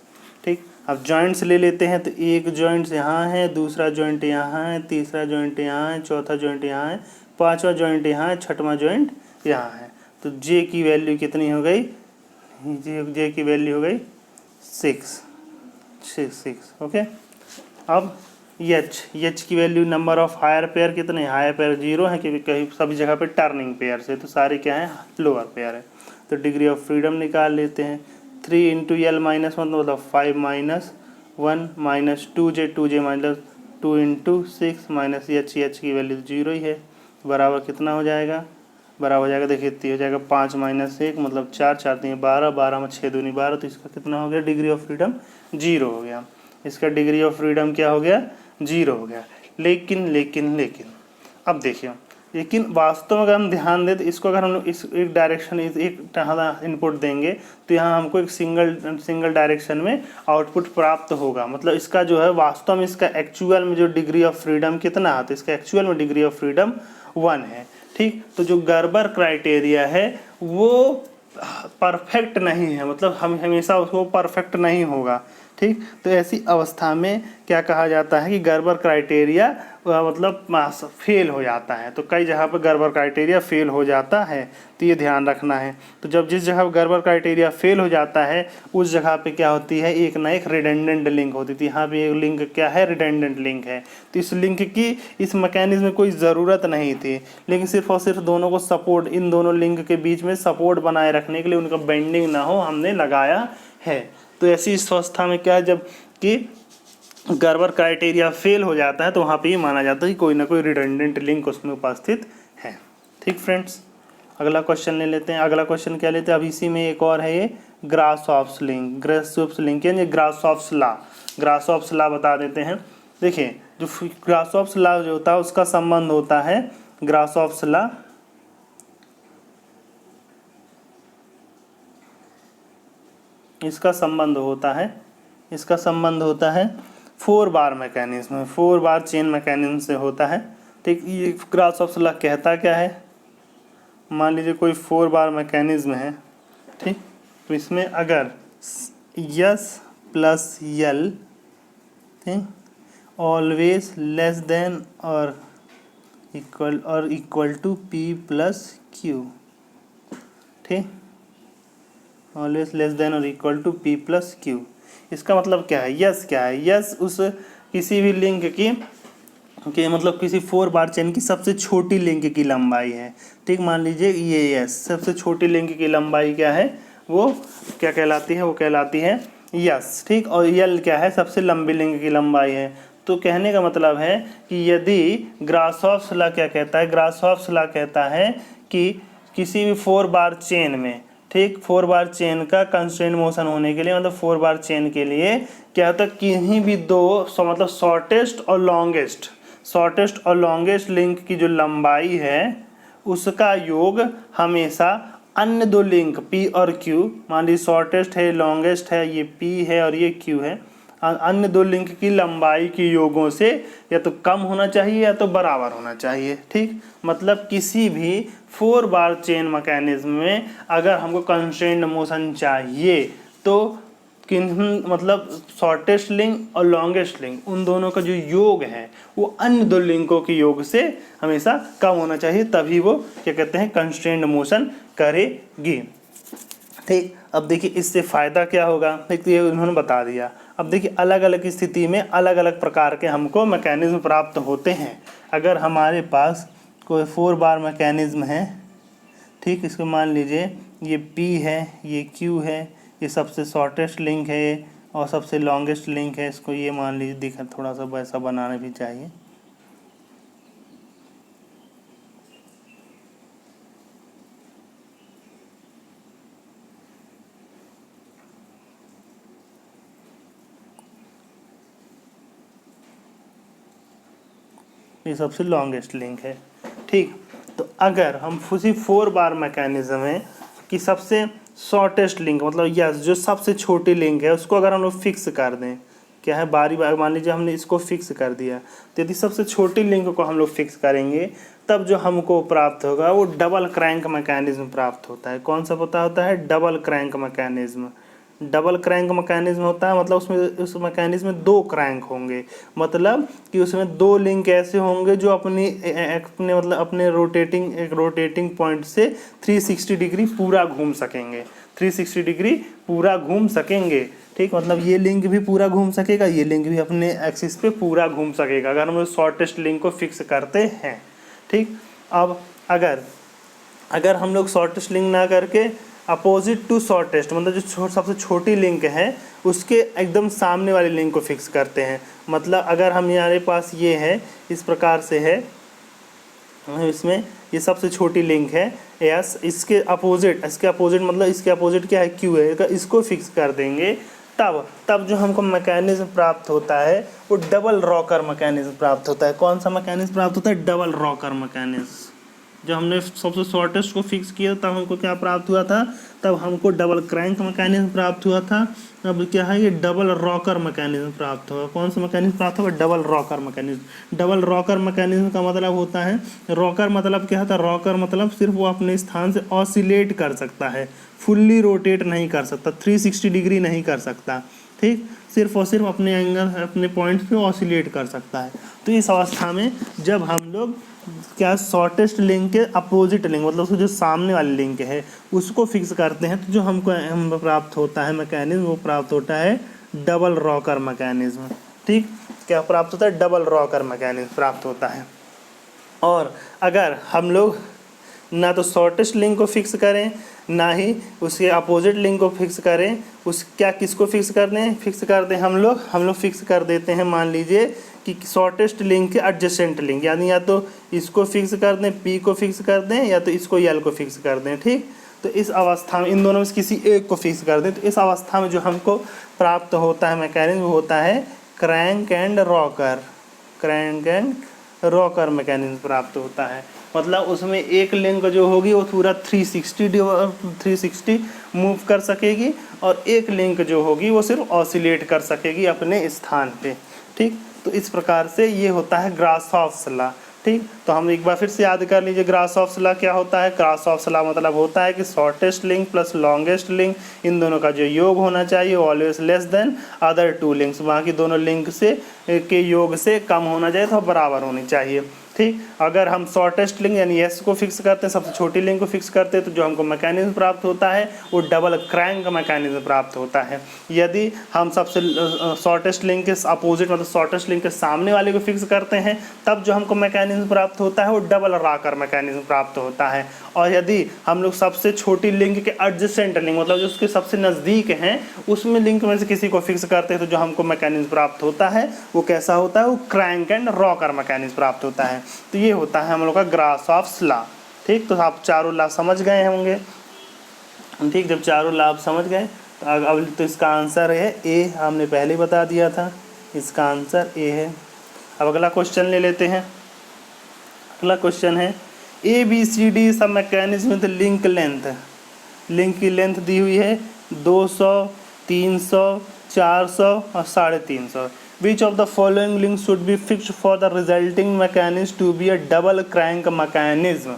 ठीक। अब जॉइंट्स ले लेते हैं। तो एक जॉइंट्स यहाँ है, दूसरा जॉइंट यहाँ है, तीसरा जॉइंट यहाँ है, चौथा जॉइंट यहाँ है, 5वां जॉइंट यहाँ है, 6वां जॉइंट यहाँ है। तो J की वैल्यू कितनी हो गई, J की वैल्यू हो गई 6। ओके। अब H की value, number of higher pair कितने, हायर पेयर 0 है क्योंकि कहीं सभी जगह पे टर्निंग पेयर से, तो सारे क्या है, लोअर पेयर है। तो डिग्री ऑफ फ्रीडम निकाल लेते हैं। 3 इंटू L माइनस 1 मतलब 5 minus 1 minus 2J, 2J minus 2 into 6 minus H की वैल्यू 0 ही है, बराबर कितना हो जाएगा, बराबर हो जाएगा, देखिए इतनी हो जाएगा 5 माइनस 1 मतलब 4, 4 3 12, 12 में 6 दूनी 12, तो इसका कितना हो गया, डिग्री ऑफ फ्रीडम 0 हो गया। इसका डिग्री ऑफ फ्रीडम क्या हो गया, 0 हो गया। लेकिन अब देखिए, लेकिन वास्तव में अगर हम ध्यान दें तो इसको अगर हम लोग इस एक डायरेक्शन एक इनपुट देंगे तो यहाँ हमको एक सिंगल डायरेक्शन में आउटपुट प्राप्त होगा। मतलब इसका जो है वास्तव में इसका एक्चुअल में जो डिग्री ऑफ फ्रीडम कितना है, तो इसका एक्चुअल में डिग्री ऑफ फ्रीडम 1 है, ठीक। तो जो गर्बर क्राइटेरिया है वो परफेक्ट नहीं है, मतलब हम हमेशा उसको परफेक्ट नहीं होगा, ठीक। तो ऐसी अवस्था में क्या कहा जाता है कि गर्बर क्राइटेरिया मतलब फेल हो जाता है। तो कई जगह पर गर्बर क्राइटेरिया फेल हो जाता है, तो ये ध्यान रखना है। तो जब जिस जगह गर्बर क्राइटेरिया फेल हो जाता है उस जगह पे क्या होती है, एक ना एक रिडंडेंट लिंक होती थी। यहाँ पे एक लिंक क्या है, रिडंडेंट लिंक है। तो इस लिंक की इस मैकेनिज्म में कोई ज़रूरत नहीं थी, लेकिन सिर्फ और सिर्फ दोनों को सपोर्ट, इन दोनों लिंक के बीच में सपोर्ट बनाए रखने के लिए, उनका बेंडिंग ना हो, हमने लगाया है। तो ऐसी अवस्था में क्या है, जब कि गर्बर क्राइटेरिया फेल हो जाता है तो वहाँ पे ये माना जाता है कि कोई ना कोई रिडंडेंट लिंक उसमें उपस्थित है, ठीक फ्रेंड्स। अगला क्वेश्चन ले लेते हैं। अगला क्वेश्चन क्या लेते हैं, अब इसी में एक और है, ये ग्रासहॉफ्स लिंक, ग्रासहॉफ्स लिंक यानी ग्रासहॉफ्स लॉ। ग्रासहॉफ्स लॉ बता देते हैं। देखिए जो ग्रासहॉफ्स लॉ जो होता है उसका संबंध होता है, ग्रासहॉफ्स लॉ इसका संबंध होता है 4 बार मैकेनिज्म में, 4 बार चेन मैकेनिज्म से होता है, ठीक। ये ग्रासहॉफ्स लॉ कहता क्या है, मान लीजिए कोई 4 बार मैकेनिज्म है, ठीक। तो इसमें अगर S प्लस L, ठीक, ऑलवेज लेस देन और equal to P plus Q, ठीक, ऑलवेज लेस देन और equal to P plus Q। इसका मतलब क्या है, यस क्या है, यस उस किसी भी लिंक की कि मतलब किसी 4 बार चेन की सबसे छोटी लिंक की लंबाई है। ठीक, मान लीजिए ये यस सबसे छोटी लिंक की लंबाई क्या है, वो क्या कहलाती है, वो कहलाती है यस। ठीक, और यल क्या है, सबसे लंबी लिंक की लंबाई है। तो कहने का मतलब है कि यदि ग्रासहॉफ्स लॉ क्या कहता है, ग्रासहॉफ्स लॉ कहता है कि किसी भी 4 बार चेन में, ठीक, 4 बार चेन का कंस्ट्रेंट मोशन होने के लिए, मतलब 4 बार चेन के लिए क्या होता है, कहीं भी दो मतलब शॉर्टेस्ट और लॉन्गेस्ट लिंक की जो लंबाई है उसका योग हमेशा अन्य दो लिंक P और Q, मान लीजिए शॉर्टेस्ट है, लॉन्गेस्ट है, ये P है और ये Q है, अन्य दो लिंक की लंबाई के योगों से या तो कम होना चाहिए या तो बराबर होना चाहिए। ठीक, मतलब किसी भी 4 बार चेन मैकेनिज्म में अगर हमको कंस्ट्रेंट मोशन चाहिए तो मतलब शॉर्टेस्ट लिंक और लॉन्गेस्ट लिंक उन दोनों का जो योग है वो अन्य दो लिंकों के योग से हमेशा कम होना चाहिए, तभी वो क्या कहते हैं, कंस्ट्रेंट मोशन करेगी। ठीक, अब देखिए इससे फ़ायदा क्या होगा, देखिए उन्होंने बता दिया। अब देखिए अलग अलग स्थिति में अलग अलग प्रकार के हमको मैकेनिज्म प्राप्त होते हैं। अगर हमारे पास कोई 4 बार मैकेनिज्म है, ठीक, इसको मान लीजिए ये P है, ये Q है, ये सबसे शॉर्टेस्ट लिंक है और सबसे लॉन्गेस्ट लिंक है, इसको ये मान लीजिए दिखा, थोड़ा सा वैसा बनाना भी चाहिए। ये सबसे लॉन्गेस्ट लिंक है। ठीक, तो अगर हम उसी 4 बार मैकेनिज्म है कि सबसे शॉर्टेस्ट लिंक मतलब यस जो सबसे छोटी लिंक है उसको अगर हम लोग फिक्स कर दें, क्या है, बारी बारी मान लीजिए हमने इसको फिक्स कर दिया, तो यदि सबसे छोटी लिंक को हम लोग फिक्स करेंगे तब जो हमको प्राप्त होगा वो डबल क्रैंक मैकेनिज्म प्राप्त होता है। कौन सा पता होता है, double crank mechanism. Double crank mechanism होता है मतलब उसमें उस मैकेनिज्म में 2 क्रैंक होंगे, मतलब कि उसमें 2 लिंक ऐसे होंगे जो अपने मतलब अपने रोटेटिंग पॉइंट से 360 डिग्री पूरा घूम सकेंगे, 360 डिग्री पूरा घूम सकेंगे। ठीक, मतलब ये लिंक भी पूरा घूम सकेगा, ये लिंक भी अपने एक्सिस पे पूरा घूम सकेगा अगर हम शॉर्टेस्ट लिंक को फिक्स करते हैं। ठीक, अब अगर हम लोग शॉर्टेस्ट लिंक ना करके अपोजिट टू शॉर्टेस्ट मतलब जो सबसे छोटी लिंक है उसके एकदम सामने वाली लिंक को फिक्स करते हैं, मतलब अगर हमारे पास ये है इस प्रकार से है, इसमें ये सबसे छोटी लिंक है यस, इसके अपोजिट मतलब इसके अपोजिट क्या है, क्यू है, अगर इसको फिक्स कर देंगे तब जो हमको मैकेनिज्म प्राप्त होता है वो डबल रॉकर मैकेनिज्म प्राप्त होता है। कौन सा मैकेनिज्म प्राप्त होता है, डबल रॉकर मैकेनिज्म। जब हमने सबसे शॉर्टेस्ट को फिक्स किया तब हमको क्या प्राप्त हुआ था, तब हमको डबल क्रैंक मैकेनिज्म प्राप्त हुआ था। अब क्या है, ये डबल रॉकर मैकेनिज्म प्राप्त होगा। कौन सा मैकेनिज्म प्राप्त होगा, double rocker mechanism. Double rocker mechanism का मतलब होता है, रॉकर मतलब क्या होता है, रॉकर मतलब सिर्फ वो अपने स्थान से ऑसिलेट कर सकता है, फुल्ली रोटेट नहीं कर सकता, 360 डिग्री नहीं कर सकता। ठीक, सिर्फ और सिर्फ अपने एंगल अपने पॉइंट पे ऑसिलेट कर सकता है। तो इस अवस्था में जब हम लोग क्या शॉर्टेस्ट लिंक के अपोजिट लिंक मतलब उसको जो सामने वाली लिंक है उसको फिक्स करते हैं तो जो हमको प्राप्त होता है मैकेनिज्म वो प्राप्त होता है डबल रॉकर मैकेनिज्म। ठीक, क्या प्राप्त होता है, डबल रॉकर मैकेनिज्म प्राप्त होता है। और अगर हम लोग ना तो शॉर्टेस्ट लिंक को फिक्स करें ना ही उसके अपोजिट लिंक को फिक्स करें, किसको फिक्स कर दें हम लोग फिक्स कर देते हैं, मान लीजिए कि शॉर्टेस्ट लिंक के एडजेसेंट लिंक, यानी या तो इसको फिक्स कर दें, पी को फिक्स कर दें, या तो इसको यल को फिक्स कर दें। ठीक, तो इस अवस्था में इन दोनों में किसी एक को फिक्स कर दें तो इस अवस्था में जो हमको प्राप्त होता है मैकेनिज्म होता है क्रैंक एंड रॉकर मैकेनिज्म प्राप्त होता है। मतलब उसमें एक लिंक जो होगी वो पूरा 360 मूव कर सकेगी और एक लिंक जो होगी वो सिर्फ ऑसिलेट कर सकेगी अपने स्थान पे। ठीक, तो इस प्रकार से ये होता है ग्रासहॉफ्स लॉ। ठीक, तो हम एक बार फिर से याद कर लीजिए ग्रासहॉफ्स लॉ क्या होता है। ग्रासहॉफ्स लॉ मतलब होता है कि shortest link plus longest link in दोनों का जो योग होना चाहिए always less then other 2 links, बाकी दोनों लिंक से के योग से कम होना चाहिए तो बराबर होनी चाहिए। ठीक। अगर हम शॉर्टेस्ट लिंक यानी एस को फिक्स करते हैं, सबसे छोटी लिंक को फिक्स करते हैं, तो जो हमको मैकेनिज्म प्राप्त होता है वो डबल क्रैंक मैकेनिज्म प्राप्त होता है। यदि हम सबसे शॉर्टेस्ट लिंक के अपोजिट मतलब शॉर्टेस्ट लिंक के सामने वाले को फिक्स करते हैं, तब जो हमको मैकेनिज्म प्राप्त होता है वो डबल रॉकर मैकेनिज्म प्राप्त होता है। और यदि हम लोग सबसे छोटी लिंक के एडजेसेंट लिंक मतलब जो उसके सबसे नज़दीक हैं उसमें लिंक में से किसी को फिक्स करते हैं, तो जो हमको मैकेनिज्म प्राप्त होता है वो कैसा होता है, वो क्रैंक एंड रॉकर मैकेनिज्म प्राप्त होता है। तो ये होता है हम लोग का ग्रासहॉफ्स लॉ। ठीक, तो आप चारों लॉ समझ गए होंगे। ठीक, जब चारों लॉ आप समझ गए तो अब तो इसका आंसर है ए, हमने पहले बता दिया था, इसका आंसर ए है। अब अगला क्वेश्चन ले लेते हैं। अगला क्वेश्चन है ए बी सी डी सब mechanism with link length. Link की लेंथ दी हुई है 200, 300, 400 और 350। Which of the following link should be fixed for the resulting mechanism to be a double crank mechanism.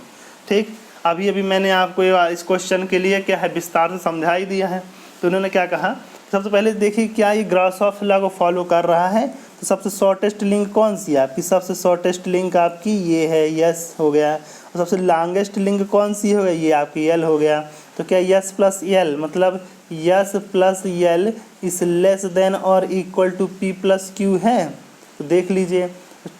ठीक, अभी मैंने आपको इस क्वेश्चन के लिए क्या है विस्तार से समझा ही दिया है। तो उन्होंने क्या कहा, सबसे पहले देखिए क्या ये ग्रासहॉफ्स लॉ को फॉलो कर रहा है। तो सबसे शॉर्टेस्ट लिंक कौन सी है आपकी, सबसे शॉर्टेस्ट लिंक आपकी ये है, यस हो गया। और सबसे लॉन्गेस्ट लिंक कौन सी हो गई, ये आपकी यल हो गया। तो क्या यस प्लस यल मतलब yes plus L is less than और equal to P plus Q है। तो देख लीजिए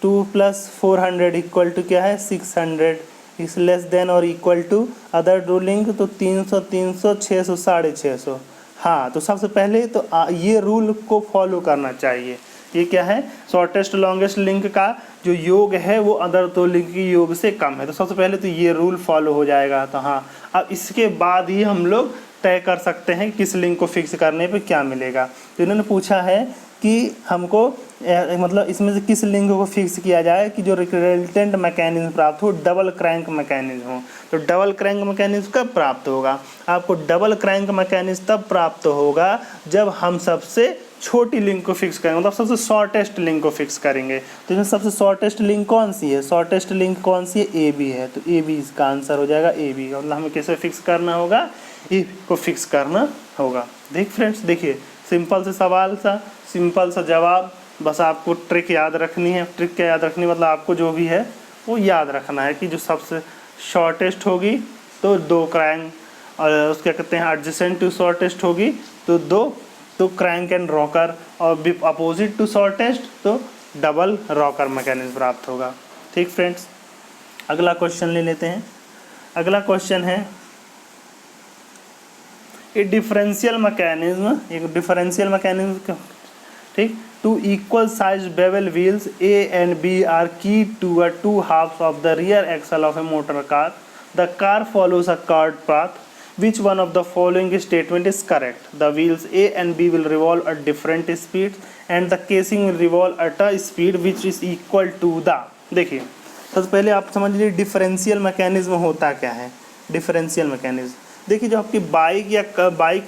2 + 400 इक्वल टू क्या है 600, इस लेस देन और इक्वल टू अदर दो लिंक तो 300, 300, 600, 650। हाँ, तो सबसे पहले तो ये रूल को फॉलो करना चाहिए। ये क्या है, शॉर्टेस्ट लॉन्गेस्ट लिंक का जो योग है वो अदर दो लिंक के योग से कम है। तो सबसे पहले तो ये रूल फॉलो हो जाएगा। तो हाँ, अब इसके बाद ही हम लोग तय कर सकते हैं किस लिंक को फिक्स करने पे क्या मिलेगा। तो इन्होंने पूछा है कि हमको मतलब इसमें से किस लिंक को फिक्स किया जाए कि जो रिजल्टेंट मैकेनिज्म प्राप्त हो डबल क्रैंक मैकेनिज्म हो। तो डबल क्रैंक मैकेनिज्म कब प्राप्त होगा, आपको डबल क्रैंक मैकेनिज्म तब प्राप्त होगा जब हम सबसे छोटी लिंक को फिक्स करेंगे, मतलब सबसे शॉर्टेस्ट लिंक को फिक्स करेंगे। तो इसमें सबसे शॉर्टेस्ट लिंक कौन सी है, शॉर्टेस्ट लिंक कौन सी है, ए बी है। तो ए बी इसका आंसर हो जाएगा, ए बी। मतलब हमें कैसे फिक्स करना होगा, ए को फिक्स करना होगा। देख फ्रेंड्स, देखिए सिंपल से सवाल सा, सिंपल सा जवाब, बस आपको ट्रिक याद रखनी है। ट्रिक क्या याद रखनी, मतलब आपको जो भी है वो याद रखना है कि जो सबसे शॉर्टेस्ट होगी तो 2 क्रैंक, और उसके कहते हैं एडजेसेंट टू शॉर्टेस्ट होगी तो 2 तो क्रैंक एंड रॉकर, और अपोजिट टू शॉर्टेस्ट तो डबल रॉकर मैकेनिज्म प्राप्त होगा। ठीक फ्रेंड्स, अगला क्वेश्चन ले लेते हैं। अगला क्वेश्चन है एक डिफरेंशियल मैकेनिज्म। ठीक, 2 equal sized bevel wheels A and B are keyed to a 2 halves of the rear axle of a motor car. The car follows a curved path. Which one of the following statement is correct? The wheels A and B will revolve at different speeds and the casing will revolve at a speed which is equal to the। देखिए सबसे पहले आप समझ लीजिए differential mechanism होता क्या है। Differential mechanism देखिए, जो आपकी बाइक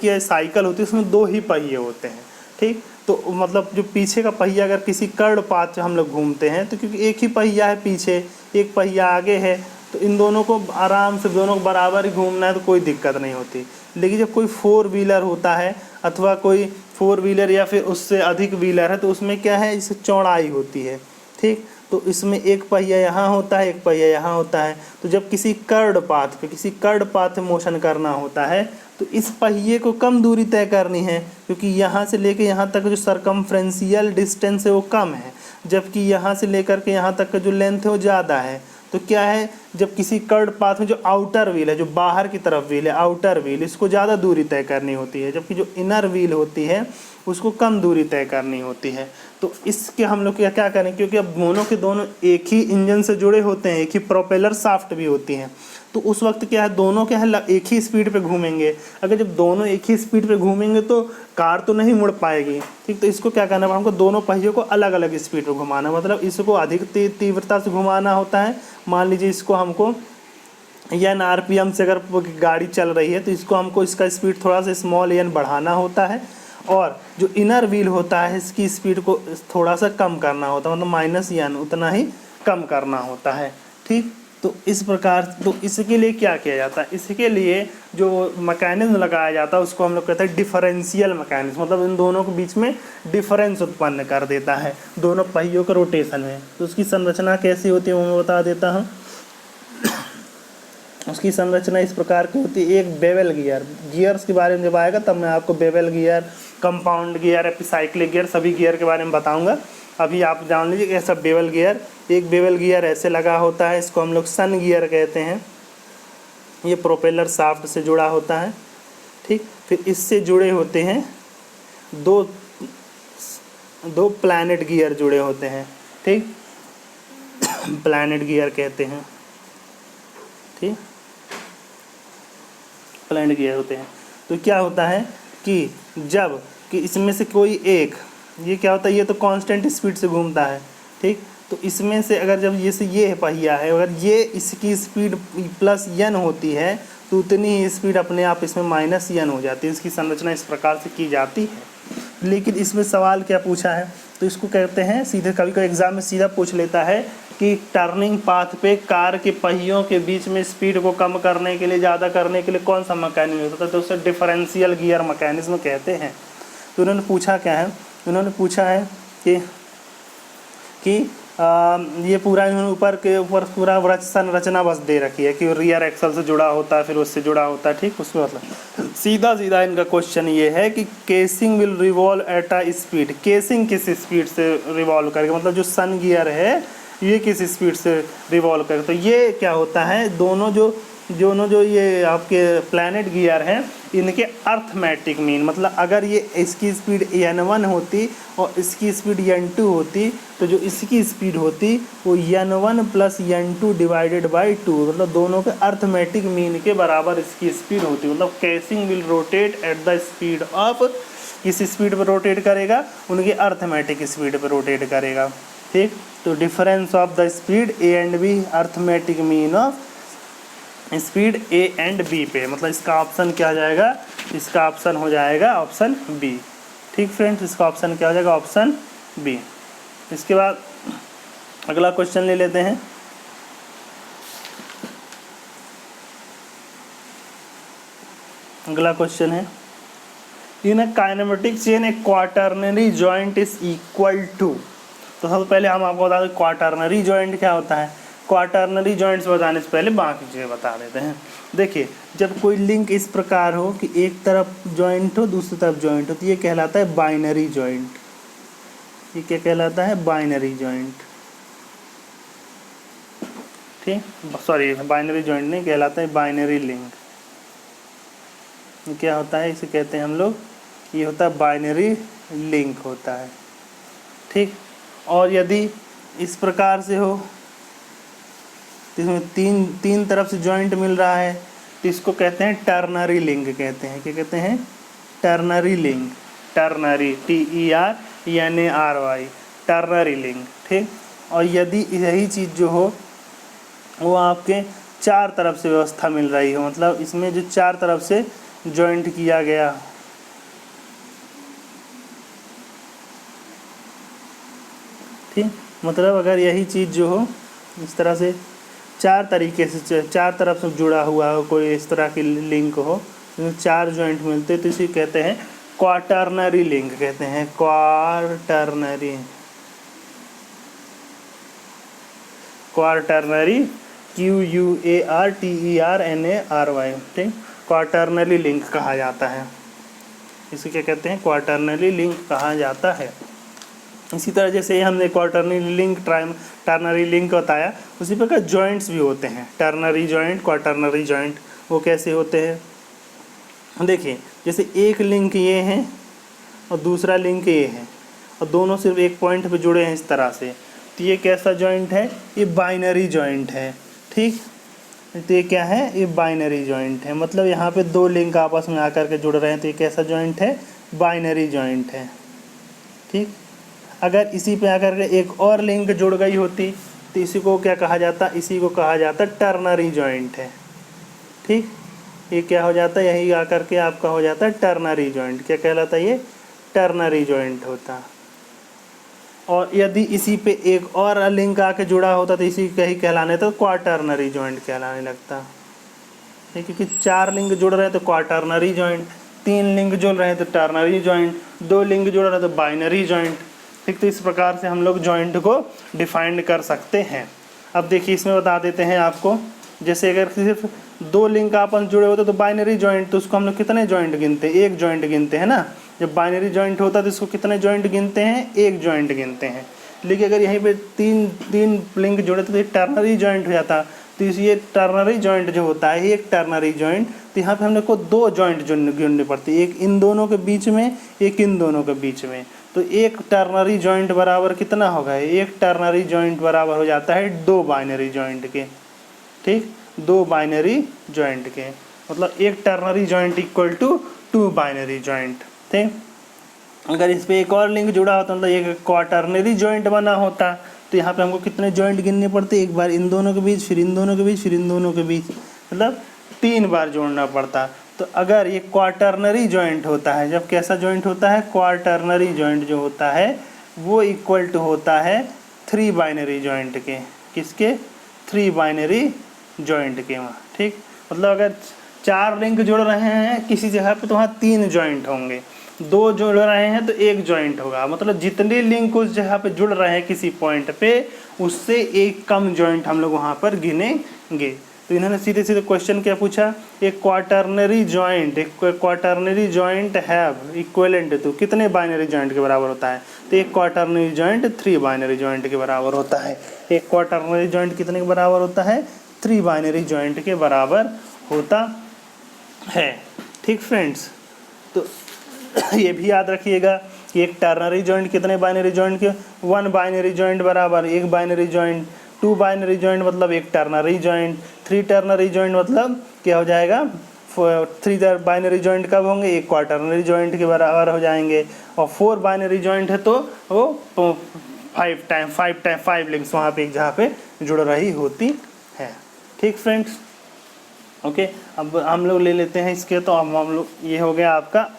या साइकिल होती है उसमें 2 ही पहिए होते हैं। ठीक, तो मतलब जो पीछे का पहिया अगर किसी कर्व पाथ हम लोग घूमते हैं तो क्योंकि एक ही पहिया है पीछे, एक पहिया आगे है, तो इन दोनों को आराम से दोनों को बराबर ही घूमना है तो कोई दिक्कत नहीं होती। लेकिन जब कोई 4 व्हीलर होता है अथवा कोई 4 व्हीलर या फिर उससे अधिक व्हीलर है तो उसमें क्या है, इससे चौड़ाई होती है। ठीक, तो इसमें एक पहिया यहाँ होता है, एक पहिया यहाँ होता है। तो जब किसी कर्व पाथ पे मोशन करना होता है तो इस पहिए को कम दूरी तय करनी है, क्योंकि यहाँ से लेके यहाँ तक जो सरकमफ्रेंशियल डिस्टेंस है वो कम है, जबकि यहाँ से लेकर के यहाँ तक का जो लेंथ है वो ज़्यादा है। तो क्या है, जब किसी कर्व पाथ में जो आउटर व्हील है, जो बाहर की तरफ व्हील है, आउटर व्हील, इसको ज़्यादा दूरी तय करनी होती है, जबकि जो इनर व्हील होती है उसको कम दूरी तय करनी होती है। तो इसके हम लोग क्या करें, क्योंकि अब दोनों के दोनों एक ही इंजन से जुड़े होते हैं, एक ही प्रोपेलर शाफ्ट भी होती हैं, तो उस वक्त क्या है, दोनों क्या है एक ही स्पीड पे घूमेंगे। अगर जब दोनों एक ही स्पीड पे घूमेंगे तो कार तो नहीं मुड़ पाएगी। ठीक, तो इसको क्या करना है, हमको दोनों पहियों को अलग अलग स्पीड पे घुमाना, मतलब इसको अधिक तीव्रता से घुमाना होता है। मान लीजिए इसको हमको n RPM से अगर गाड़ी चल रही है तो इसको हमको इसका स्पीड थोड़ा सा स्मॉल n बढ़ाना होता है, और जो इनर व्हील होता है इसकी स्पीड को थोड़ा सा कम करना होता है, मतलब -n उतना ही कम करना होता है। ठीक, तो इस प्रकार, तो इसके लिए क्या किया जाता है, इसके लिए जो मैकेनिज्म लगाया जाता है उसको हम लोग कहते हैं डिफरेंशियल मैकेनिज्म, मतलब इन दोनों के बीच में डिफरेंस उत्पन्न कर देता है दोनों पहियों के रोटेशन में। तो उसकी संरचना कैसी होती है वो मैं बता देता हूँ। उसकी संरचना इस प्रकार की होती है, एक बेवल गियर, गियर्स के बारे में जब आएगा तब मैं आपको bevel gear, compound gear, epicyclic gear, सभी गियर के बारे में बताऊंगा। अभी आप जान लीजिए ऐसा बेवल गियर, एक बेवल गियर ऐसे लगा होता है, इसको हम लोग सन गियर कहते हैं। ये प्रोपेलर शाफ्ट से जुड़ा होता है, ठीक। फिर इससे जुड़े होते हैं दो प्लैनेट गियर जुड़े होते हैं, ठीक, प्लैनेट गियर कहते हैं, ठीक, प्लैनेट गियर होते हैं। तो क्या होता है कि जब कि इसमें से कोई एक, ये क्या होता है, ये तो कांस्टेंट स्पीड से घूमता है, ठीक। तो इसमें से अगर जब ये पहिया है, अगर ये इसकी स्पीड प्लस n होती है तो उतनी ही स्पीड अपने आप इसमें माइनस n हो जाती है। इसकी संरचना इस प्रकार से की जाती है। लेकिन इसमें सवाल क्या पूछा है, तो इसको कहते हैं सीधे, कभी कभी एग्जाम में सीधा पूछ लेता है कि टर्निंग पाथ पे कार के पहियों के बीच में स्पीड को कम करने के लिए, ज़्यादा करने के लिए कौन सा मैकेनिज्म होता है, तो उसे डिफरेंशियल गियर मैकेनिज्म कहते हैं। तो उन्होंने पूछा क्या है, उन्होंने पूछा है कि ये पूरा ऊपर के ऊपर पूरा संरचना बस दे रखी है कि रियर एक्सल से जुड़ा होता है, फिर उससे जुड़ा होता है, ठीक। उसमें मतलब सीधा सीधा इनका क्वेश्चन ये है कि casing will revolve at a speed, casing किस स्पीड से रिवॉल्व करेगा, मतलब जो सन गियर है ये किस स्पीड से रिवॉल्व करेगा। तो ये क्या होता है, दोनों जो ये आपके प्लैनेट गियर हैं इनके अर्थमेटिक मीन, मतलब अगर ये इसकी स्पीड n1 होती और इसकी स्पीड n2 होती तो जो इसकी स्पीड होती वो n1 plus n2 divided by 2, मतलब दोनों के अर्थमेटिक मीन के बराबर इसकी स्पीड होती। मतलब casing will rotate at the speed of, किस स्पीड पर रोटेट करेगा, उनकी अर्थमेटिक स्पीड पर रोटेट करेगा, ठीक। तो difference of the speed A and B, arithmetic mean of speed A and B पे, मतलब इसका ऑप्शन क्या हो जाएगा, इसका ऑप्शन हो जाएगा ऑप्शन बी, ठीक फ्रेंड्स। इसका ऑप्शन क्या हो जाएगा, ऑप्शन बी। इसके बाद अगला क्वेश्चन ले लेते हैं। अगला क्वेश्चन है, in a kinematic chain a quaternary joint is equal to. तो सबसे पहले हम आपको बता दें क्वाटर्नरी जॉइंट क्या होता है। क्वाटर्नरी जॉइंट्स बताने से पहले बाकी चीज़ें बता देते हैं। देखिए, जब कोई लिंक इस प्रकार हो कि एक तरफ जॉइंट हो दूसरी तरफ जॉइंट हो तो ये कहलाता है बाइनरी जॉइंट। ये क्या कहलाता है, बाइनरी जॉइंट, ठीक। सॉरी, बाइनरी जॉइंट नहीं कहलाता है, बाइनरी लिंक। ये क्या होता है, इसे कहते हैं हम लोग, ये होता है बाइनरी लिंक होता है, ठीक। और यदि इस प्रकार से हो, इसमें तीन तरफ से जॉइंट मिल रहा है तो इसको कहते हैं टर्नरी लिंक कहते हैं। क्या कहते हैं, ternary link, ternary TERNARY, ternary link, ठीक। और यदि यही चीज़ जो हो वो आपके चार तरफ से व्यवस्था मिल रही हो, मतलब इसमें जो चार तरफ से जॉइंट किया गया, ठीक, मतलब अगर यही चीज़ जो हो इस तरह से चार तरीके से चार तरफ से जुड़ा हुआ हो, कोई इस तरह की लिंक हो, तो चार जॉइंट मिलते तो इसे कहते हैं क्वाटर्नरी लिंक कहते हैं, क्वाटर्नरी QUARTERNARY, ठीक। क्वाटर्नरी लिंक कहा जाता है, इसे क्या कहते हैं, क्वाटर्नरी लिंक कहा जाता है। इसी तरह जैसे हमने क्वाटर्नरी लिंक, टर्नरी लिंक बताया, उसी प्रकार जॉइंट्स भी होते हैं, टर्नरी जॉइंट, क्वाटर्नरी जॉइंट। वो कैसे होते हैं, देखिए, जैसे एक लिंक ये है और दूसरा लिंक ये है और दोनों सिर्फ एक पॉइंट पे जुड़े हैं इस तरह से, तो ये कैसा जॉइंट है, ये बाइनरी जॉइंट है, ठीक। तो ये क्या है, ये बाइनरी जॉइंट है, मतलब यहाँ पे दो लिंक आपस में आकर के जुड़ रहे हैं, तो ये कैसा जॉइंट है, बाइनरी जॉइंट है, ठीक। अगर इसी पे आकर के एक और लिंक जुड़ गई होती तो इसी को क्या कहा जाता, इसी को कहा जाता टर्नरी जॉइंट है, ठीक। ये क्या हो जाता है, यही आकर के आपका हो जाता है टर्नरी जॉइंट। क्या कहलाता है, ये टर्नरी जॉइंट होता। और यदि इसी पे एक और लिंक आके जुड़ा होता तो इसी का ही कहलाने तो क्वाटरनरी जॉइंट कहलाने लगता। ठीक, क्योंकि 4 लिंक जुड़ रहे तो क्वाटरनरी जॉइंट, 3 लिंक जुड़ रहे तो टर्नरी जॉइंट, 2 लिंक जुड़ रहे तो बाइनरी जॉइंट। ठीक, तो इस प्रकार से हम लोग जॉइंट को डिफाइन कर सकते हैं। अब देखिए इसमें बता देते हैं आपको, जैसे अगर सिर्फ 2 लिंक आपस जुड़े होते तो बाइनरी जॉइंट, तो उसको हम लोग कितने जॉइंट गिनते हैं? 1 जॉइंट गिनते हैं ना। जब बाइनरी जॉइंट होता है तो इसको कितने जॉइंट गिनते हैं? 1 जॉइंट गिनते हैं। लेकिन अगर यहीं पे 3 लिंक जुड़े तो ये टर्नरी जॉइंट हो जाता। तो ये टर्नरी जॉइंट जो होता है, एक टर्नरी जॉइंट, तो यहाँ पे हम लोग को 2 जॉइंट गिननी पड़ती है, एक इन दोनों के बीच में, एक इन दोनों के बीच में। तो एक टर्नरी जॉइंट बराबर कितना होगा? एक टर्नरी जॉइंट बराबर हो जाता है 2 बाइनरी जॉइंट के। ठीक, 2 बाइनरी जॉइंट के, मतलब एक ternary joint equal to 2 binary joint. ठीक, अगर इस पे एक और लिंक जुड़ा होता मतलब एक क्वाटरनरी जॉइंट बना होता, तो यहाँ पे हमको कितने जॉइंट गिनने पड़ते? एक बार इन दोनों के बीच, फिर इन दोनों के बीच, फिर इन दोनों के बीच, मतलब 3 बार जोड़ना पड़ता। तो अगर ये क्वाटरनरी जॉइंट होता है, जब कैसा जॉइंट होता है? क्वाटरनरी जॉइंट जो होता है वो इक्वल टू होता है 3 बाइनरी जॉइंट के। किसके? 3 बाइनरी जॉइंट के वहाँ। ठीक, मतलब अगर 4 लिंक जुड़ रहे हैं किसी जगह पे तो वहाँ 3 जॉइंट होंगे, 2 जुड़ रहे हैं तो 1 जॉइंट होगा। मतलब जितने लिंक उस जगह पे जुड़ रहे हैं किसी पॉइंट पे, उससे एक कम जॉइंट हम लोग वहाँ पर गिनेंगे। तो इन्होंने सीधे सीधे क्वेश्चन क्या पूछा? एक quaternary joint have equivalent to कितने बाइनरी जॉइंट के बराबर होता है? तो एक क्वाटरनरी जॉइंट 3 बाइनरी जॉइंट के बराबर होता है। एक क्वाटरनरी जॉइंट कितने के बराबर होता है? 3 बाइनरी जॉइंट के बराबर होता है। ठीक फ्रेंड्स, तो ये भी याद रखिएगा कि एक टर्नरी जॉइंट कितने बाइनरी जॉइंट के? 1 बाइनरी जॉइंट बराबर 1 बाइनरी जॉइंट, 2 बाइनरी जॉइंट मतलब एक टर्नरी जॉइंट, 3 टर्नरी जॉइंट मतलब क्या हो जाएगा? 3 बाइनरी जॉइंट कब होंगे? एक क्वाटरनरी जॉइंट के बराबर हो जाएंगे। और 4 बाइनरी जॉइंट है तो वो 5 लिंक्स वहाँ पे एक जगह पे जुड़ रही होती है। ठीक फ्रेंड्स, ओके, अब हम लोग ले लेते हैं इसके। तो अब हम लोग, ये हो गया आपका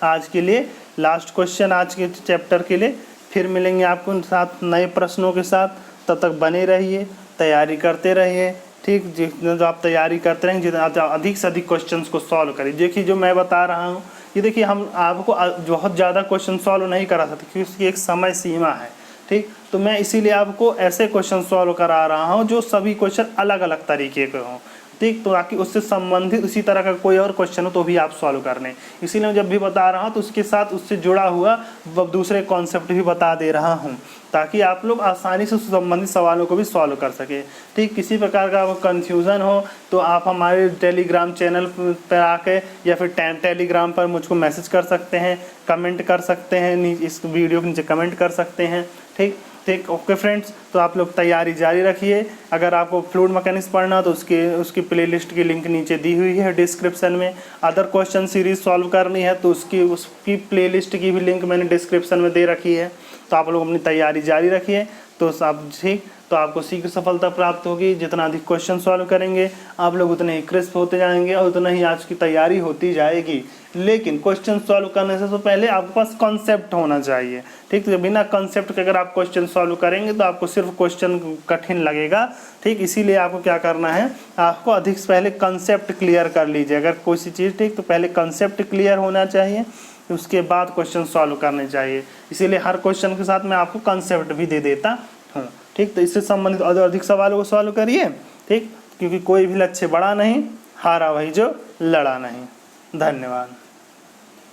आज के लिए लास्ट क्वेश्चन आज के चैप्टर के लिए। फिर मिलेंगे आपको साथ नए प्रश्नों के साथ। तब तक बने रहिए, तैयारी करते रहिए। ठीक, जितना जो आप तैयारी करते रहेंगे, जितना अधिक से अधिक क्वेश्चंस को सॉल्व करिए। देखिए जो मैं बता रहा हूँ, ये देखिए हम आपको बहुत ज़्यादा क्वेश्चन सॉल्व नहीं करा सकते क्योंकि उसकी एक समय सीमा है। ठीक, तो मैं इसीलिए आपको ऐसे क्वेश्चन सॉल्व करा रहा हूँ जो सभी क्वेश्चन अलग अलग तरीके के हों। ठीक, तो ताकि उससे संबंधित उसी तरह का कोई और क्वेश्चन हो तो भी आप सॉल्व कर लें। इसीलिए मैं जब भी बता रहा हूँ तो उसके साथ उससे जुड़ा हुआ दूसरे कॉन्सेप्ट भी बता दे रहा हूँ, ताकि आप लोग आसानी से संबंधित सवालों को भी सॉल्व कर सकें। ठीक, किसी प्रकार का कन्फ्यूज़न हो तो आप हमारे टेलीग्राम चैनल पर आके या फिर टेलीग्राम पर मुझको मैसेज कर सकते हैं, कमेंट कर सकते हैं, इस वीडियो के नीचे कमेंट कर सकते हैं। ठीक ठीक, ओके फ्रेंड्स, तो आप लोग तैयारी जारी रखिए। अगर आपको फ्लूइड मैकेनिक्स पढ़ना तो उसकी प्लेलिस्ट की लिंक नीचे दी हुई है डिस्क्रिप्शन में। अदर क्वेश्चन सीरीज सॉल्व करनी है तो उसकी प्लेलिस्ट की भी लिंक मैंने डिस्क्रिप्शन में दे रखी है। तो आप लोग अपनी तैयारी जारी रखिए, तो सब ठीक, तो आपको शीघ्र सफलता प्राप्त होगी। जितना अधिक क्वेश्चन सॉल्व करेंगे आप लोग उतने ही क्रिस्प होते जाएंगे और उतना ही आज की तैयारी होती जाएगी। लेकिन क्वेश्चन सॉल्व करने से तो पहले आपके पास कॉन्सेप्ट होना चाहिए। ठीक, तो बिना कॉन्सेप्ट के अगर आप क्वेश्चन सॉल्व करेंगे तो आपको सिर्फ क्वेश्चन कठिन लगेगा। ठीक, इसीलिए आपको क्या करना है, आपको अधिक से पहले कॉन्सेप्ट क्लियर कर लीजिए। अगर कोई सी चीज़, ठीक, तो पहले कॉन्सेप्ट क्लियर होना चाहिए, उसके बाद क्वेश्चन सॉल्व करने चाहिए। इसीलिए हर क्वेश्चन के साथ मैं आपको कॉन्सेप्ट भी दे देता हूँ। ठीक, तो इससे संबंधित अधिक सवालों को सॉल्व करिए। ठीक, क्योंकि कोई भी लक्ष्य बड़ा नहीं, हारा वही जो लड़ा नहीं। धन्यवाद।